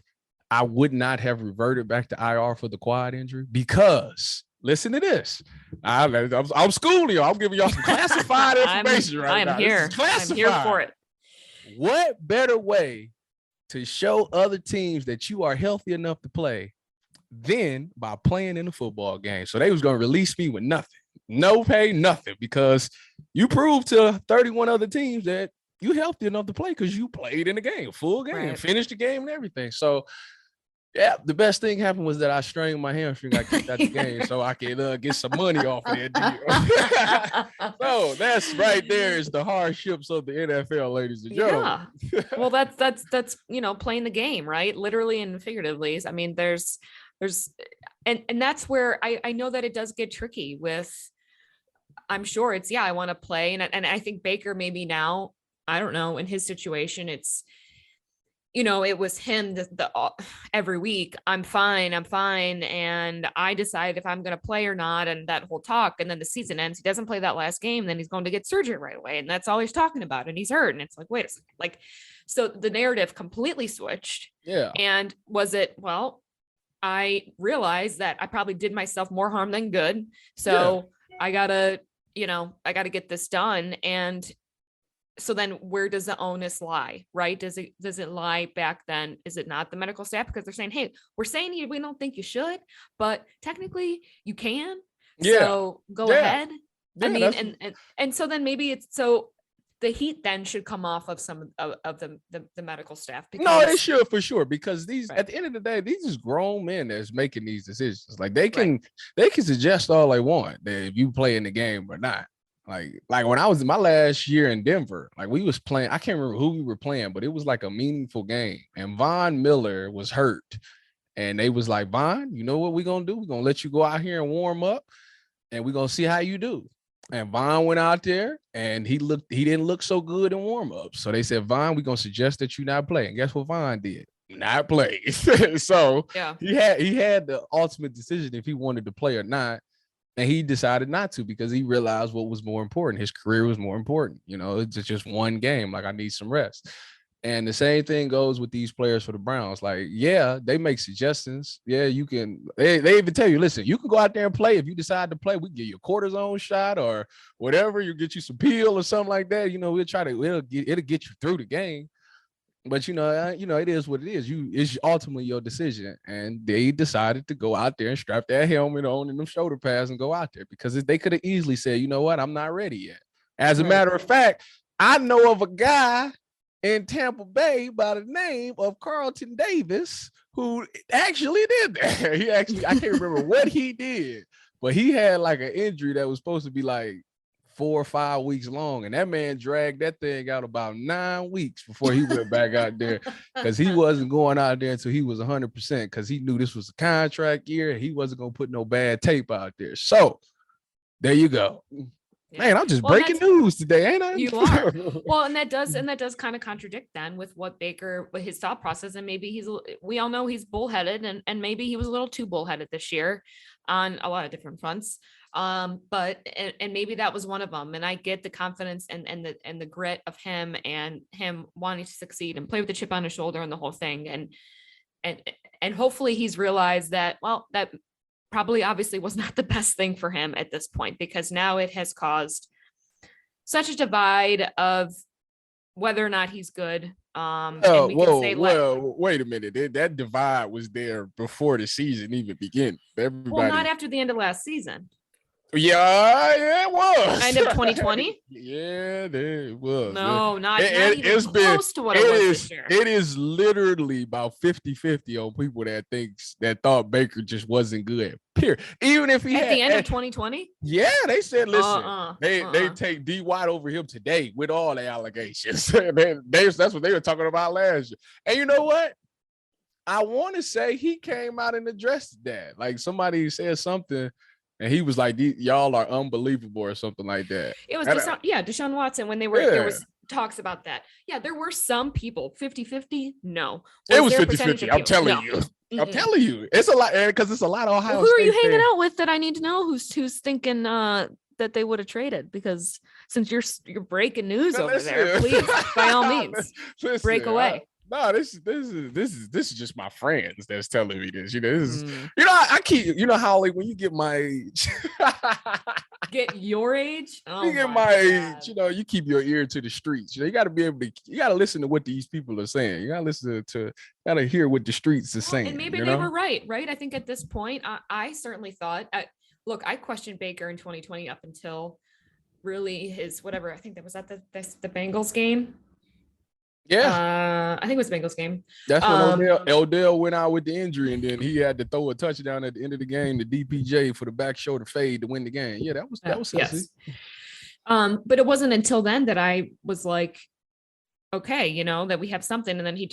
I would not have reverted back to IR for the quad injury? Because listen to this. I'm schooling you. I'm giving y'all some classified information right now. I'm here for it. What better way to show other teams that you are healthy enough to play than by playing in a football game? So they was going to release me with nothing, no pay, nothing, because you proved to 31 other teams that you healthy enough to play because you played in the game, full game, finished the game and everything. So yeah, the best thing happened was that I strained my hamstring. I kicked out the game so I could get some money off of that deal. So that's right there is the hardships of the NFL, ladies and gentlemen. Yeah. Well, that's playing the game, right? Literally and figuratively. I mean, there's and that's where I know that it does get tricky with, I'm sure it's, I want to play. And I think Baker maybe now, I don't know, in his situation, it's, it was him every week, I'm fine. And I decide if I'm going to play or not. And that whole talk. And then the season ends. He doesn't play that last game. Then he's going to get surgery right away. And that's all he's talking about. And he's hurt. And it's like, wait a second. Like, so the narrative completely switched. Yeah. And was it, well, I realized that I probably did myself more harm than good. So I gotta get this done. And so then where does the onus lie, right? Does it lie back then? Is it not the medical staff? Because they're saying, hey, we're saying we don't think you should, but technically you can. Yeah. So go Yeah. ahead. Yeah, I mean, and so then maybe it's so the heat then should come off of some of the medical staff. Because, no, it should for sure, because these right. at the end of the day, these is grown men that's making these decisions. Like they can suggest all they want that if you play in the game or not. Like when I was in my last year in Denver, like we was playing, I can't remember who we were playing, but it was like a meaningful game. And Von Miller was hurt. And they was like, Von, you know what we're gonna do? We're gonna let you go out here and warm up, and we're gonna see how you do. And Von went out there and he didn't look so good in warm-up. So they said, Von, we're gonna suggest that you not play. And guess what Von did? Not play. So yeah, he had the ultimate decision if he wanted to play or not. And he decided not to because he realized what was more important. His career was more important. You know, it's just one game. Like, I need some rest. And the same thing goes with these players for the Browns. Like, yeah, they make suggestions. Yeah, you can. They even tell you, listen, you can go out there and play. If you decide to play, we can give you a cortisone shot or whatever. You get you some peel or something like that. You know, it'll get you through the game. But it is what it is. It's ultimately your decision. And they decided to go out there and strap that helmet on and them shoulder pads and go out there because they could have easily said, you know what, I'm not ready yet. As a matter of fact, I know of a guy in Tampa Bay by the name of Carlton Davis who actually did that. I can't remember what he did, but he had like an injury that was supposed to be like 4 or 5 weeks long, and that man dragged that thing out about 9 weeks before he went back out there because he wasn't going out there until he was 100% because he knew this was a contract year and he wasn't going to put no bad tape out there. So there you go. Yeah. Man, I'm just breaking news today, ain't I? You are. Well, and that does kind of contradict then with what Baker, with his thought process, and maybe we all know he's bullheaded, and maybe he was a little too bullheaded this year on a lot of different fronts. But maybe that was one of them. And I get the confidence and the grit of him and him wanting to succeed and play with the chip on his shoulder and the whole thing. And hopefully he's realized that, well, that probably obviously was not the best thing for him at this point, because now it has caused such a divide of whether or not he's good. Wait a minute. That divide was there before the season even began. Well, not after the end of last season. Yeah, it was. End of 2020? Yeah, it was. No, not even close to what it was this year. It is literally about 50-50 on people that thought Baker just wasn't good. Period. Even if he at the end of 2020? Yeah, they said, listen, they take D White over him today with all the allegations. That's what they were talking about last year. And you know what? I want to say he came out and addressed that. Like somebody said something. And he was like, y'all are unbelievable or something like that. It was Deshaun Watson when there was talks about that. Yeah, there were some people, 50-50. No. It was 50-50. I'm telling you. Mm-mm. I'm telling you. It's a lot because it's a lot of Ohio State. Who are you hanging out with that I need to know who's thinking that they would have traded? Because since you're breaking news over there, please, by all means, break away. No, this is just my friends that's telling me this. I keep, Holly, when you get my age, get your age, you get my age, you keep your ear to the streets. You got to be able to, you got to listen to what these people are saying. You got to listen to, got to hear what the streets are saying. And maybe they were right. I think at this point, I certainly thought, look, I questioned Baker in 2020 up until really his whatever. I think that was at the Bengals game. Yeah, I think it was Bengals game. That's when Odell went out with the injury, and then he had to throw a touchdown at the end of the game to DPJ for the back shoulder fade to win the game. Yeah, that was yes. But it wasn't until then that I was like, okay, that we have something. And then he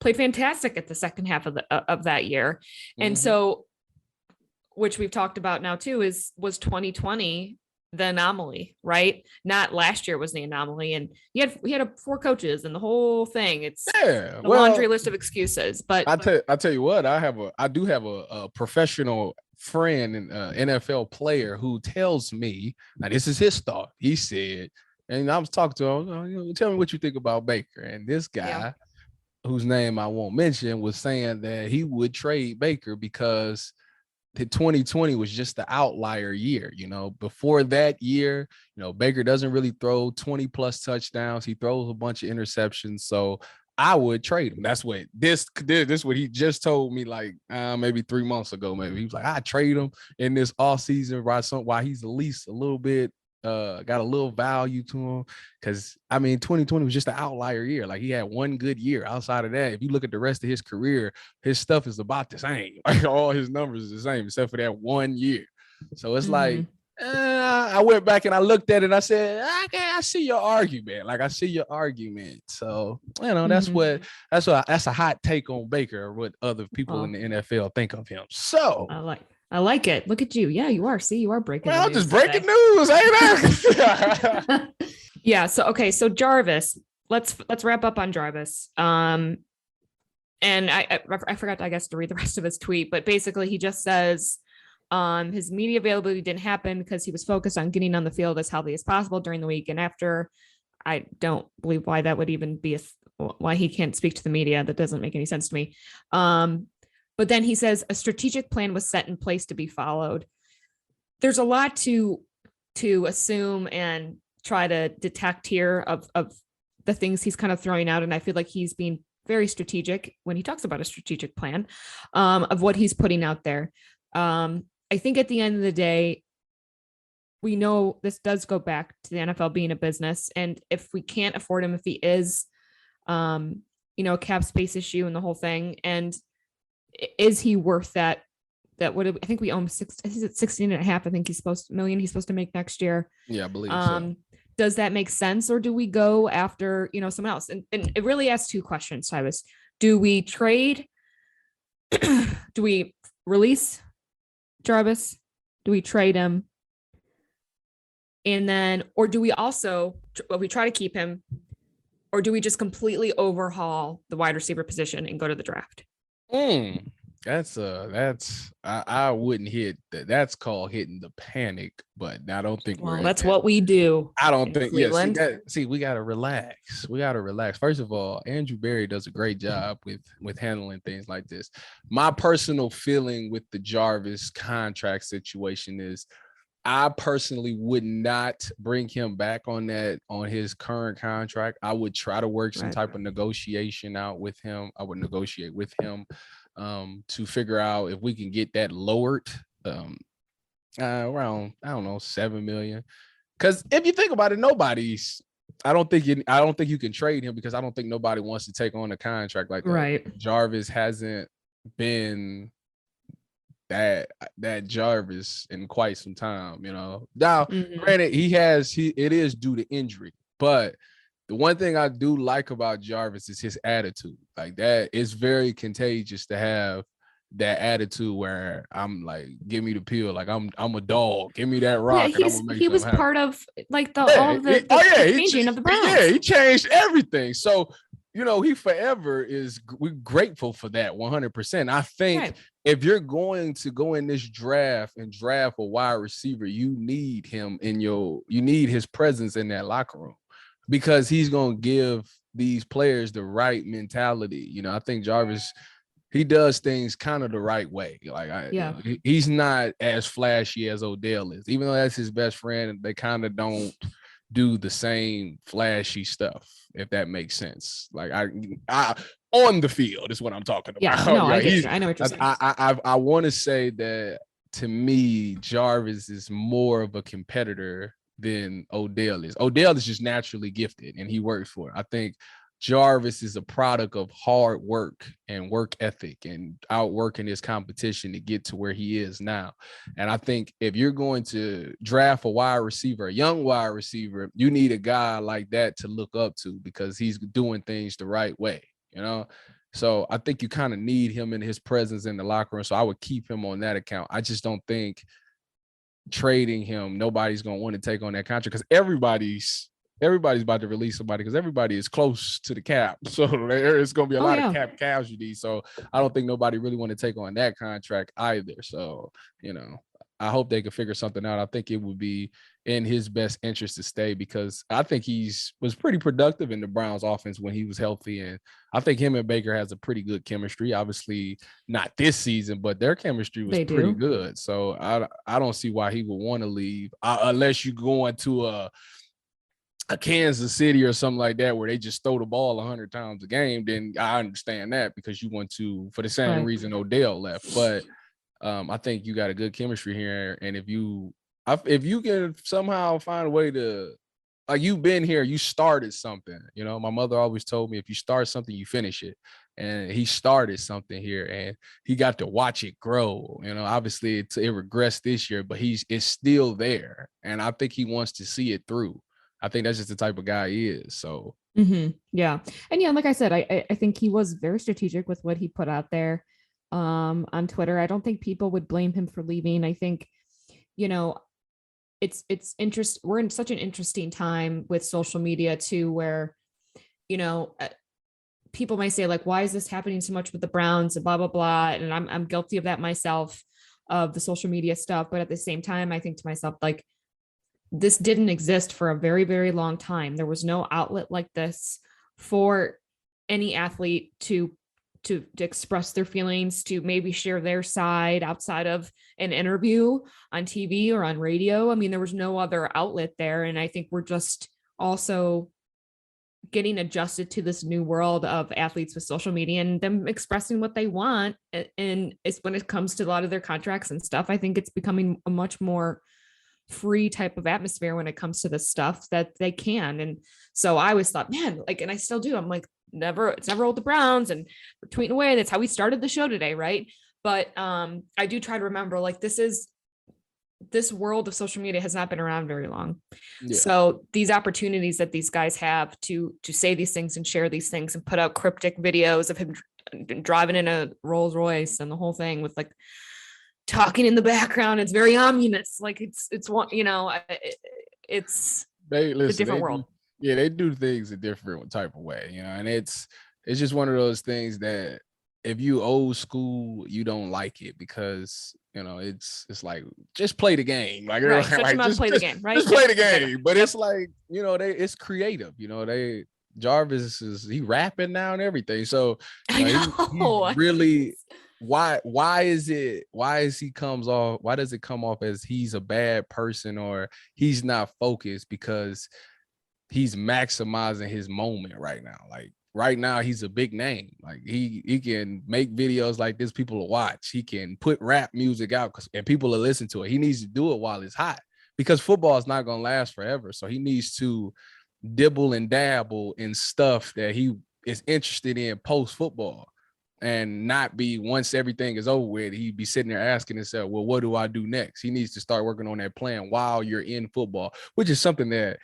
played fantastic at the second half of that year, mm-hmm. And so, which we've talked about now too, was 2020. The anomaly, right? Not last year was the anomaly, and we had 4 coaches and the whole thing. It's a laundry list of excuses. But I tell you what, I do have a professional friend and NFL player who tells me, now this is his thought. He said, and I was talking to him, tell me what you think about Baker. And this guy, whose name I won't mention, was saying that he would trade Baker because 2020 was just the outlier year. Before that year, Baker doesn't really throw 20 plus touchdowns. He throws a bunch of interceptions. So I would trade him. That's what this what he just told me, like maybe 3 months ago. Maybe he was like, I trade him in this off season, right? Why he's at least a little bit got a little value to him. Because 2020 was just an outlier year. Like, he had one good year. Outside of that, if you look at the rest of his career, his stuff is about the same. Like, all his numbers is the same except for that 1 year. So it's like, I went back and I looked at it and I said, I see your argument. Like, I see your argument. So, that's that's a hot take on Baker, what other people in the NFL think of him. So I like it. Look at you. Yeah, you are. See, you are breaking. I'm just breaking news, ain't I? Yeah. So Jarvis, let's wrap up on Jarvis. And I forgot, I guess, to read the rest of his tweet, but basically he just says, his media availability didn't happen because he was focused on getting on the field as healthy as possible during the week and after. I don't believe why that would even be why he can't speak to the media. That doesn't make any sense to me. But then he says a strategic plan was set in place to be followed. There's a lot to assume and try to detect here of the things he's kind of throwing out. And I feel like he's being very strategic when he talks about a strategic plan of what he's putting out there. I think at the end of the day, we know this does go back to the NFL being a business. And if we can't afford him, if he is, a cap space issue and the whole thing, and is he worth that? That would I think we own 16 and a half. I think he's supposed to make next year. Yeah, I believe so. Does that make sense? Or do we go after, someone else? And it really asks two questions, Tyvis. Do we trade? Do we release Jarvis? Do we trade him? And then, or do we we try to keep him, or do we just completely overhaul the wide receiver position and go to the draft? I wouldn't hit that. That's called hitting the panic, but I don't think that's what we do. I don't think. Cleveland. Yeah, we gotta relax. First of all, Andrew Berry does a great job with handling things like this. My personal feeling with the Jarvis contract situation is, I personally would not bring him back on his current contract. I would try to work some type of negotiation out with him. I would negotiate with him to figure out if we can get that lowered around, I don't know, 7 million. Because if you think about it, I don't think you can trade him, because I don't think nobody wants to take on a contract like that. Right. Jarvis hasn't been that Jarvis in quite some time, Now, granted, it is due to injury, but the one thing I do like about Jarvis is his attitude. Like, that is very contagious to have that attitude where I'm like, give me the pill, like I'm a dog, give me that rock. Yeah, he was part of like the changing of the Browns. Yeah, he changed everything. So, he forever we're grateful for that 100%. I think if you're going to go in this draft and draft a wide receiver, you need him you need his presence in that locker room, because he's going to give these players the right mentality. I think Jarvis, he does things kind of the right way. Like, he's not as flashy as Odell is, even though that's his best friend. They kind of don't do the same flashy stuff, if that makes sense. Like, I on the field is what I'm talking about. Yeah, no, I know what you're saying. I want to say that, to me, Jarvis is more of a competitor than Odell is. Odell is just naturally gifted and he works for it. I think Jarvis is a product of hard work and work ethic and outworking his competition to get to where he is now. And I think if you're going to draft a wide receiver, a young wide receiver, you need a guy like that to look up to, because he's doing things the right way, So I think you kind of need him in his presence in the locker room. So I would keep him on that account. I just don't think trading him, nobody's going to want to take on that contract, because everybody's about to release somebody, because everybody is close to the cap. So there's going to be a lot of cap casualties. So I don't think nobody really want to take on that contract either. So, I hope they could figure something out. I think it would be in his best interest to stay, because I think was pretty productive in the Browns offense when he was healthy. And I think him and Baker has a pretty good chemistry. Obviously not this season, but their chemistry was pretty good. So I don't see why he would want to leave unless you go into a Kansas City or something like that, where they just throw the ball 100 times a game. Then I understand that, because you want to, for the same reason Odell left. But I think you got a good chemistry here. And if you can somehow find a way to, like, you've been here, you started something, you know, my mother always told me, if you start something, you finish it. And he started something here, and he got to watch it grow. You know, obviously it regressed this year, but it's still there. And I think he wants to see it through. I think that's just the type of guy he is. So yeah. And yeah, like I said, I think he was very strategic with what he put out there on Twitter. I don't think people would blame him for leaving. I think, you know, it's we're in such an interesting time with social media too, where, you know, people might say, like, why is this happening so much with the Browns and blah, blah, blah. And I'm guilty of that myself, of the social media stuff. But at the same time, I think to myself, like, this didn't exist for a very, very long time. There was no outlet like this for any athlete to express their feelings, to maybe share their side outside of an interview on TV or on radio. I mean, there was no other outlet there. And I think we're just also getting adjusted to this new world of athletes with social media and them expressing what they want. And it's, when it comes to a lot of their contracts and stuff, I think it's becoming a much more free type of atmosphere when it comes to this stuff, that they can. And so I always thought, man, like, and I still do, I'm like, it's never old the Browns, and we're tweeting away. That's how we started the show today. Right. But I do try to remember, like, this world of social media has not been around very long. Yeah. So these opportunities that these guys have to say these things and share these things and put out cryptic videos of him driving in a Rolls Royce and the whole thing with, like, talking in the background, it's very ominous. Like, it's one, you know, it's a different world. They do things a different type of way, you know, and it's just one of those things that if you old school, you don't like it, because, you know, it's like, just play the game. Like, right. Just play the game, right? Just play the game. But it's like, you know, it's creative, you know, Jarvis he rapping now and everything. So he really, why does it come off as he's a bad person or he's not focused? Because he's maximizing his moment right now. Like, right now, he's a big name. Like, he can make videos like this, people will watch. He can put rap music out and people will listen to it. He needs to do it while it's hot, because football is not going to last forever. So he needs to dibble and dabble in stuff that he is interested in post football, and not be, once everything is over with, he'd be sitting there asking himself, well, what do I do next? He needs to start working on that plan while you're in football, which is something that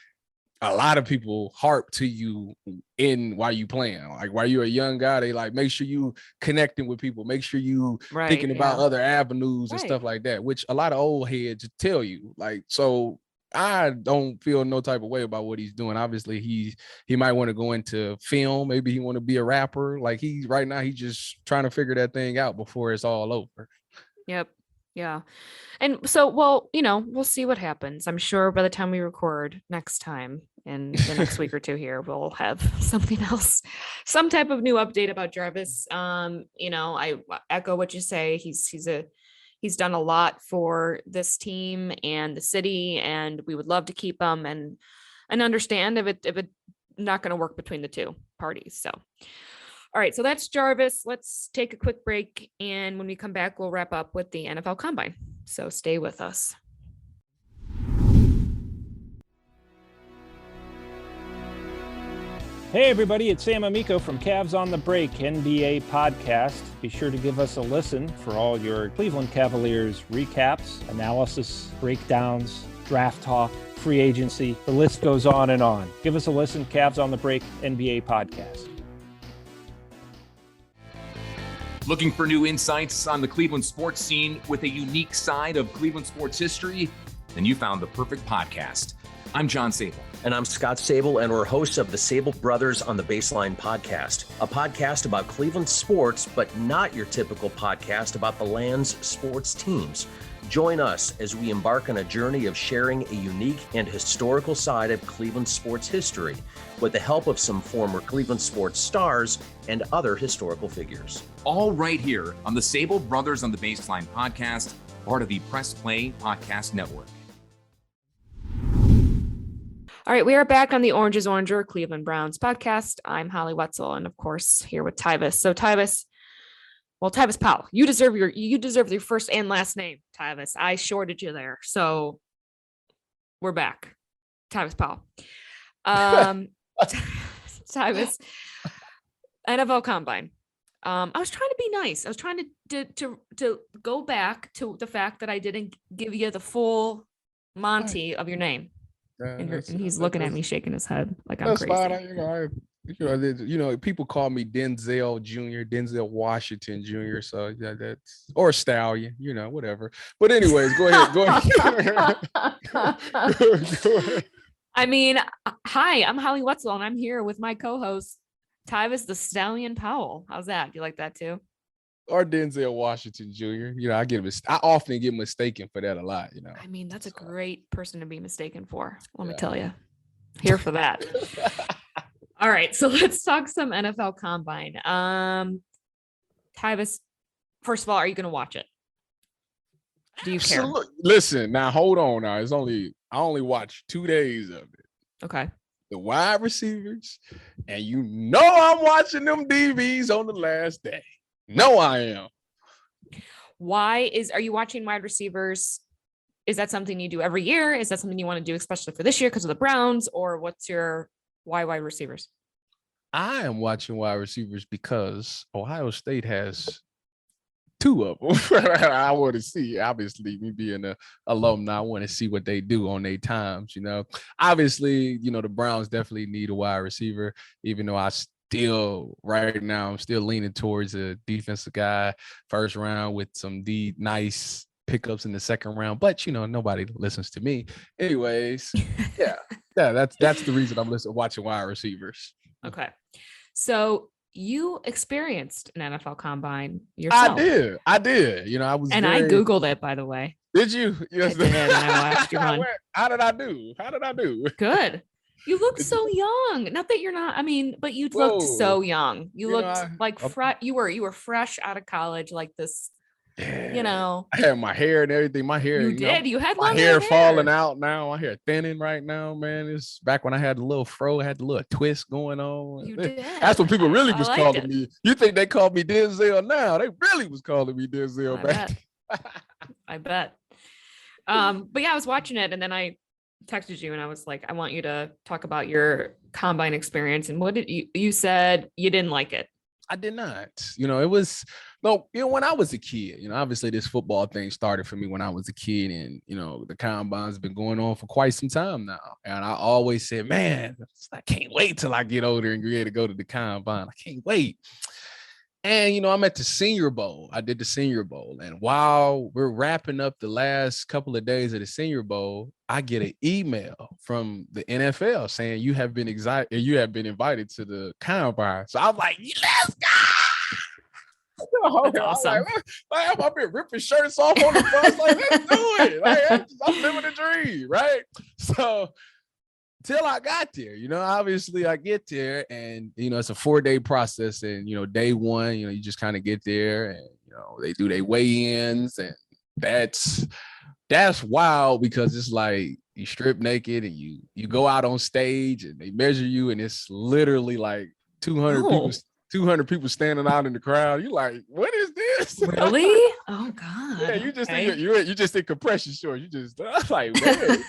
a lot of people harp to you while you playing. Like, while you're a young guy, they like, make sure you connecting with people, make sure you thinking about other avenues and stuff like that, which a lot of old heads tell you. Like, so I don't feel no type of way about what he's doing. Obviously, he might want to go into film. Maybe he want to be a rapper. Like, right now, he's just trying to figure that thing out before it's all over. Yep. Yeah. And so, well, you know, we'll see what happens. I'm sure by the time we record next time, in the next week or two here, we'll have something else, some type of new update about Jarvis. You know, I echo what you say. He's done a lot for this team and the city, and we would love to keep him and understand if it not going to work between the two parties. So, all right, so that's Jarvis. Let's take a quick break, and when we come back, we'll wrap up with the NFL Combine. So stay with us. Hey everybody, it's Sam Amico from Cavs on the Break NBA podcast. Be sure to give us a listen for all your Cleveland Cavaliers recaps, analysis, breakdowns, draft talk, free agency. The list goes on and on. Give us a listen, Cavs on the Break NBA podcast. Looking for new insights on the Cleveland sports scene with a unique side of Cleveland sports history? Then you found the perfect podcast. I'm John Sable. And I'm Scott Sable, and we're hosts of the Sable Brothers on the Baseline podcast, a podcast about Cleveland sports, but not your typical podcast about the land's sports teams. Join us as we embark on a journey of sharing a unique and historical side of Cleveland sports history with the help of some former Cleveland sports stars and other historical figures. All right here on the Sable Brothers on the Baseline podcast, part of the Press Play Podcast Network. All right, we are back on the Orange is Oranger Cleveland Browns podcast. I'm Holly Wetzel, and of course, here with Tyvis. So Tyvis Powell, you deserve your first and last name, Tyvis. I shorted you there, so we're back. Tyvis Powell. Tyvis, NFL Combine. I was trying to be nice. I was trying to go back to the fact that I didn't give you the full Monty of your name. And he's looking at me, shaking his head like I'm crazy. Fine. People call me Denzel Jr., Denzel Washington Jr. So yeah, that's or Stallion, whatever. But anyways, go ahead. Go ahead. I mean, hi, I'm Holly Wetzel, and I'm here with my co-host Tyvis the Stallion Powell. How's that? Do you like that too? Or Denzel Washington Jr. I often get mistaken for that a lot. I mean, that's a great person to be mistaken for. Let me tell you, here for that. All right, so let's talk some NFL Combine. Tyvis, first of all, are you going to watch it? Do you care? Listen, now hold on. Now I only watched 2 days of it. Okay. The wide receivers, and I'm watching them DBs on the last day. No, I am. Are you watching wide receivers? Is that something you do every year? Is that something you want to do, especially for this year because of the Browns? Or why wide receivers? I am watching wide receivers because Ohio State has 2 of them. I want to see, obviously, me being an alumni, I want to see what they do on their times. Obviously, the Browns definitely need a wide receiver, even though I'm still leaning towards a defensive guy first round with some nice pickups in the second round. But nobody listens to me. Anyways, yeah, that's the reason I'm watching wide receivers. Okay, so you experienced an NFL Combine yourself. I did. I Googled it, by the way. Did you? Yes. I did, and I watched you run. How did I do? Good. You look so young. Not that you're not. I mean, but you looked so young. You looked like fresh. You were fresh out of college, like this. I had my hair and everything. My hair. You did. You had my hair falling out now. My hair thinning right now, man. It's back when I had the little fro, I had the little twist going on. You did. That's what people really was calling me. You think they called me Denzel now? They really was calling me Denzel back. I bet. But yeah, I was watching it, and then I texted you, and I was like, I want you to talk about your combine experience. And what did you said you didn't like it? I did not. When I was a kid, obviously this football thing started for me when I was a kid, and the combine's been going on for quite some time now. And I always said, man, I can't wait till I get older and get ready to go to the combine. I can't wait. And, I'm at the Senior Bowl. I did the Senior Bowl. And while we're wrapping up the last couple of days of the Senior Bowl, I get an email from the NFL saying you have been invited to the combine. So I'm like, let's go. That's awesome. I've been ripping shirts off on the bus. Like, let's do it. I'm living a dream, right? So till I got there, obviously I get there, and it's a 4-day process, and day one, you just kind of get there, and they do their weigh-ins, and that's wild because it's like you strip naked and you go out on stage and they measure you, and it's literally like 200 people standing out in the crowd. You're like, what is this? Really? Oh God. Yeah, you just in compression shorts. You just like, man,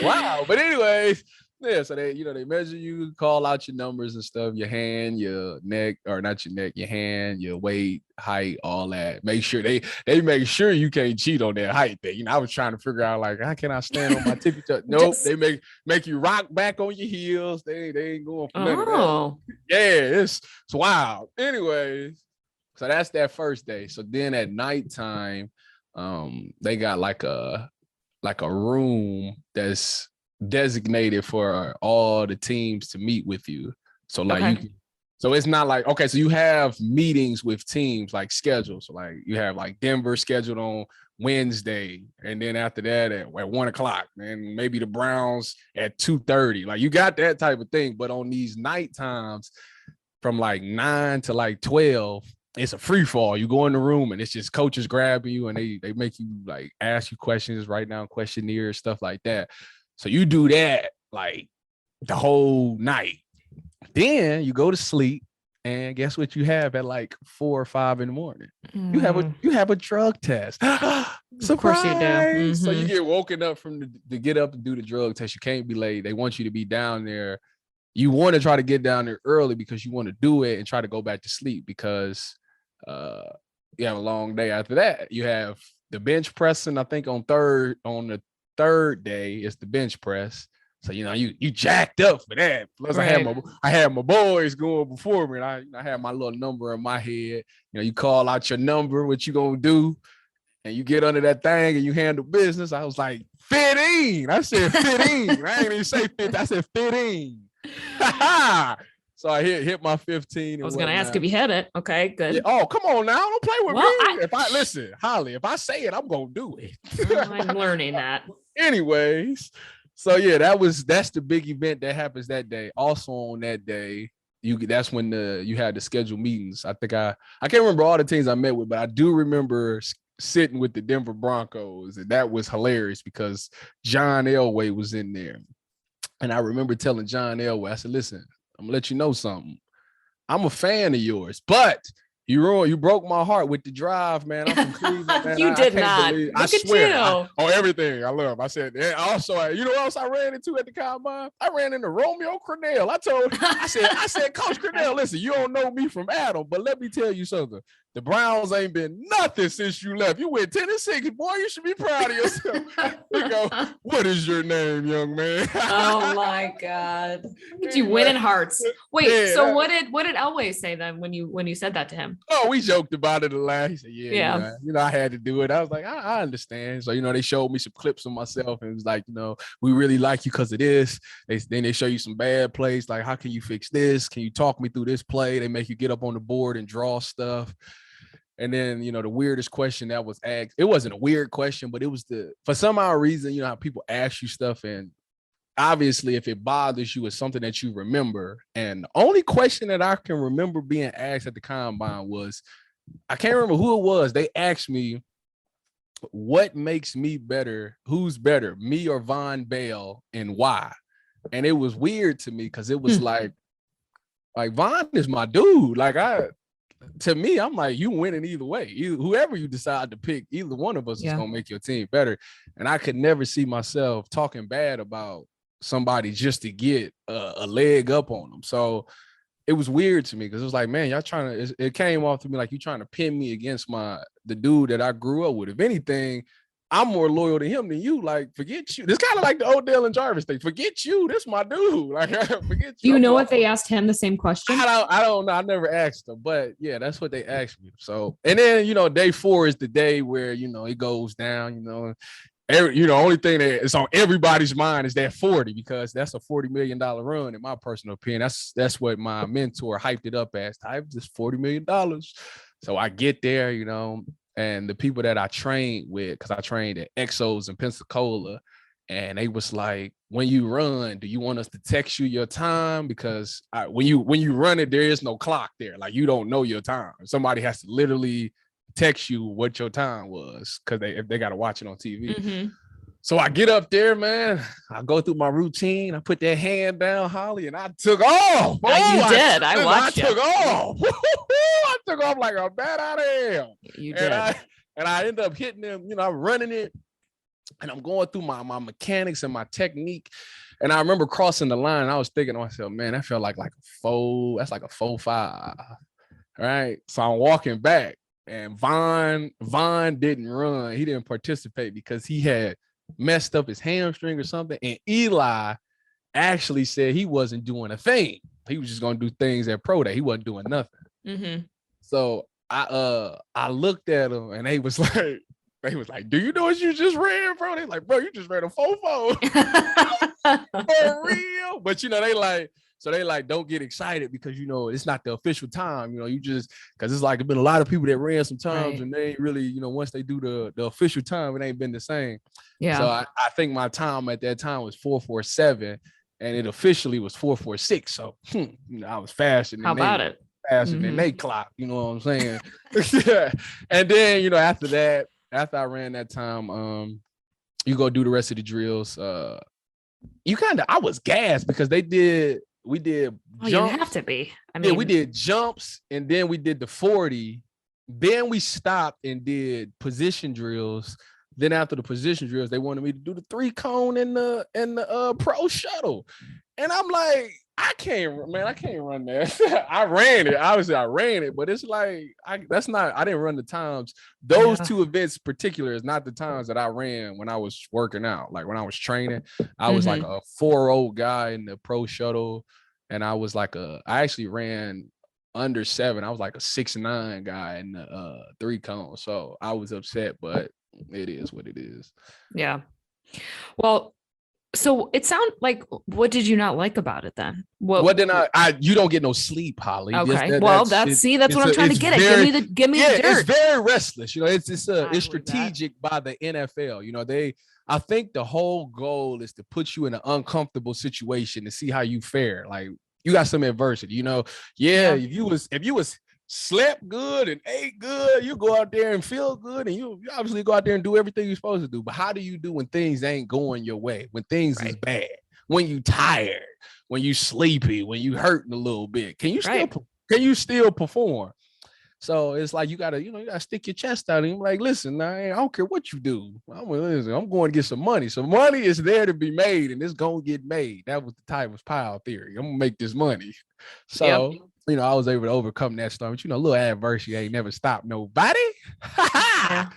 wow. But anyways, yeah. So they measure you, call out your numbers and stuff, your hand, your neck, or not your neck, your hand, your weight, height, all that. Make sure they make sure you can't cheat on that height thing. I was trying to figure out like, how can I stand on my tippy toe? Nope. They make you rock back on your heels. They ain't going for none of that. Yeah, it's wild. Anyways, so that's that first day. So then at nighttime, they got like a room that's designated for all the teams to meet with you. So like Okay. you can, so it's not like, okay, so you have meetings with teams like scheduled. So like you have like Denver scheduled on Wednesday, and then after that at 1:00, and maybe the Browns at 2:30. Like you got that type of thing. But on these night times from like 9 to like 12, it's a free fall. You go in the room and it's just coaches grabbing you and they make you like ask you questions, write down questionnaires, stuff like that. So you do that like the whole night. Then you go to sleep, and guess what you have at like 4 or 5 in the morning? You have a drug test. Surprise! Of course you do. So you get woken up to get up and do the drug test. You can't be late. They want you to be down there. You want to try to get down there early because you want to do it and try to go back to sleep because you have a long day after that. You have the bench pressing. I think on the third day is the bench press. So you jacked up for that. Plus, right. I had my boys going before me, and I had my little number in my head. You call out your number, what you gonna do, and you get under that thing and you handle business. I was like 15. I said 15. I ain't even say 50. I said 15. So I hit my 15. I was gonna ask if you had it. Okay, good. Yeah. Oh, come on now, don't play with me. If I listen, Holly, if I say it, I'm gonna do it. I'm learning that. Anyways. So yeah, that's the big event that happens that day. Also on that day, that's when you had the scheduled meetings. I think I can't remember all the teams I met with, but I do remember sitting with the Denver Broncos, and that was hilarious because John Elway was in there. And I remember telling John Elway, I said, listen, I'm gonna let you know something. I'm a fan of yours, but you broke my heart with the drive, man. I'm from Cleveland, man. You did not. Look I swear. at you. Everything I love. I said, and also, you know what else I ran into at the combine? I ran into Romeo Crennel. I said, Coach Crennel, listen, you don't know me from Adam, but let me tell you something. The Browns ain't been nothing since you left. You went 10-6. Boy, you should be proud of yourself. You go, what is your name, young man? Oh my God. You winning hearts. Wait, yeah, so what did Elway say then when you said that to him? Oh, we joked about it a lot. He said, yeah. I had to do it. I was like, I understand. So, they showed me some clips of myself and it was like, we really like you because of this. Then they show you some bad plays. Like, how can you fix this? Can you talk me through this play? They make you get up on the board and draw stuff. And then, the weirdest question that was asked, it wasn't a weird question, but it was for some odd reason, how people ask you stuff. And obviously, if it bothers you, it's something that you remember. And the only question that I can remember being asked at the combine was, I can't remember who it was. They asked me, what makes me better? Who's better, me or Von Bell, and why? And it was weird to me because it was like Von is my dude. To me, I'm like, you winning either way. Whoever you decide to pick, either one of us is going to make your team better. And I could never see myself talking bad about somebody just to get a leg up on them. So it was weird to me because it was like, man, y'all it came off to me like you trying to pin me against the dude that I grew up with. If anything, I'm more loyal to him than you. Like, forget you. This kind of like the Odell and Jarvis thing. Forget you. This my dude. Like, forget you. Do you know if they asked him the same question? I don't know. I never asked them, but yeah, that's what they asked me. So, and then, day 4 is the day where, it goes down, only thing that is on everybody's mind is that 40, because that's a $40 million run in my personal opinion. That's what my mentor hyped it up as. Tyvis, just $40 million. So I get there, and the people that I trained with, because I trained at Exos in Pensacola, and they was like, when you run, do you want us to text you your time? Because when you run it, there is no clock there. Like, you don't know your time. Somebody has to literally text you what your time was, because they got to watch it on TV. Mm-hmm. So I get up there, man. I go through my routine. I put that hand down, Holly, and I took off. Oh, you did. I watched you. I took off. I took off like a bat out of hell. You did. And I end up hitting them. I'm running it, and I'm going through my mechanics and my technique. And I remember crossing the line. And I was thinking to myself, man, that felt like a 4. That's like a 4.5. Right. So I'm walking back, and Von didn't run. He didn't participate because he had messed up his hamstring or something. And Eli actually said he wasn't doing a thing. He was just going to do things at Pro Day. He wasn't doing nothing. Mm-hmm. So I looked at him, and they was like, They was like, "Do you know what you just ran, bro?" They like, "Bro, you just ran a 4.4 for real." But they like don't get excited because it's not the official time. You just because it's like it's been a lot of people that ran some times and they ain't really once they do the official time, it ain't been the same. Yeah. So I think my time at that time was 4.47, and it officially was 4.46. So I was faster than How about it? Faster than they clock. You know what I'm saying? And then after that. After I ran that time, you go do the rest of the drills. I was gassed because we did jumps. You have to be. I mean, we did jumps and then we did the 40. Then we stopped and did position drills. Then after the position drills, they wanted me to do the 3-cone and the pro shuttle. And I'm like, I can't run that. I ran it. Obviously, I ran it, but it's like I didn't run the times. Those two events in particular is not the times that I ran when I was working out. Like when I was training, I was like a 4.0 guy in the pro shuttle, and I was like I actually ran under 7. I was like a 6'9" guy in the 3-cone. So I was upset, but it is what it is. Yeah. Well, so it sounds like, what did you not like about it then? What did you don't get no sleep, Holly. Okay. That's what I'm trying to get at. Give me the dirt. It's very restless. It's strategic by the NFL. I think the whole goal is to put you in an uncomfortable situation to see how you fare. Like you got some adversity, if you was slept good and ate good, you go out there and feel good, and you obviously go out there and do everything you're supposed to do. But how do you do when things ain't going your way, when things is bad, when you tired, when you sleepy, when you hurting a little bit? Can you still perform? So it's like you gotta stick your chest out and you're like, listen, I don't care what you do. I'm going to get some money. So money is there to be made, and it's gonna get made. That was the Tyvis pile theory. I'm gonna make this money. So I was able to overcome that storm. But, little adversity ain't never stopped nobody. Yeah.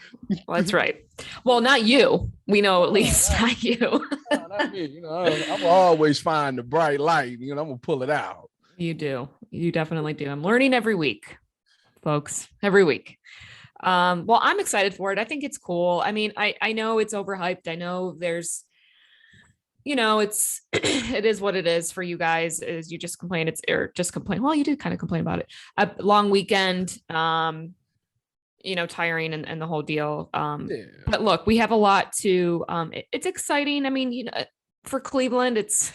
Well, that's right. Well, not you. We know at least not you. No, not me. I'm always find the bright light. I'm gonna pull it out. You do. You definitely do. I'm learning every week, folks. Every week. Well, I'm excited for it. I think it's cool. I mean, I know it's overhyped. I know there's it is what it is for you guys. Is you just complain. Well, you did kind of complain about it. A long weekend, tiring and the whole deal. But look, we have a lot to, it's exciting. I mean, for Cleveland, it's,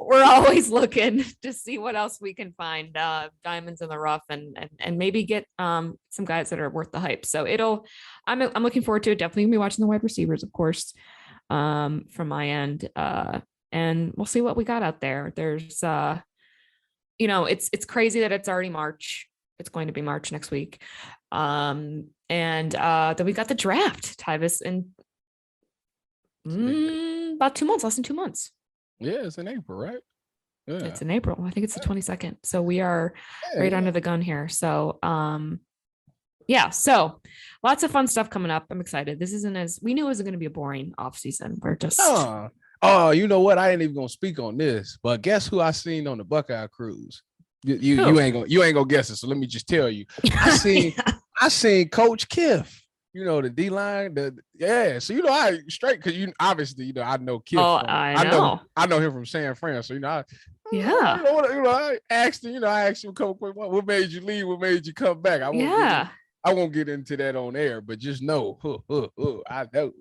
we're always looking to see what else we can find, diamonds in the rough and maybe get some guys that are worth the hype. So I'm looking forward to it. Definitely gonna be watching the wide receivers, of course, from my end. And we'll see what we got out there. There's it's crazy that it's already March. It's going to be March next week. And then we got the draft, Tyvis, in about 2 months, less than 2 months. Yeah, it's in April, right? Yeah. It's in April. I think it's the 22nd. So we are right under the gun here. So, so lots of fun stuff coming up. I'm excited. This we knew it wasn't going to be a boring off season. We're just. Oh, you know what? I ain't even going to speak on this, but guess who I seen on the Buckeye cruise? You ain't gonna guess it. So let me just tell you, I seen Coach Kiff. The D line, So I straight because obviously I know Kiff. Oh, I know him from San Fran. So I asked him. I asked him a couple questions. What made you leave? What made you come back? I won't get into that on air, but just know, I know.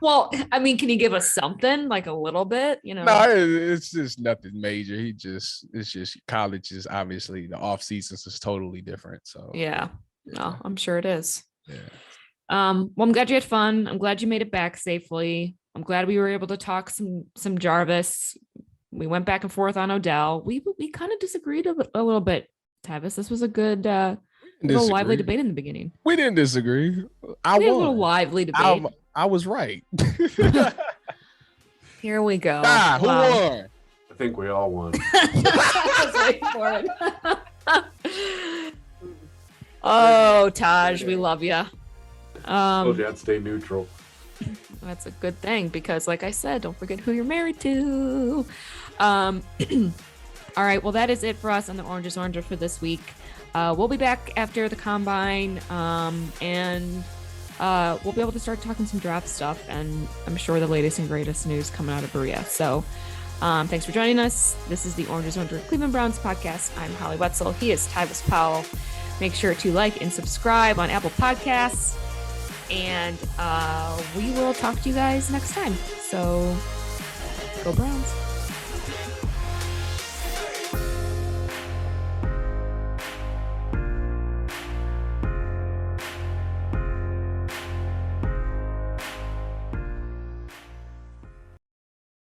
Well, I mean, can you give us something like a little bit? No, it's just nothing major. It's just college is obviously the off seasons is totally different. So yeah. No, I'm sure it is. Yeah. Well, I'm glad you had fun. I'm glad you made it back safely. I'm glad we were able to talk some Jarvis. We went back and forth on Odell. We kind of disagreed a little bit, Tyvis. This was a good little lively debate in the beginning. We didn't disagree. We had a little lively debate. I was right. Here we go. Who won? I think we all won. I was waiting for it. Oh, Taj, we love you. Told you I'd stay neutral. That's a good thing because, like I said, don't forget who you're married to. All right, well, that is it for us on the Orange is Oranger for this week. We'll be back after the combine, and we'll be able to start talking some draft stuff, and I'm sure the latest and greatest news coming out of Berea. So thanks for joining us. This is the Oranges Under Cleveland Browns podcast. I'm Holly Wetzel. He is Tyvis Powell. Make sure to like and subscribe on Apple Podcasts, and we will talk to you guys next time. So go Browns.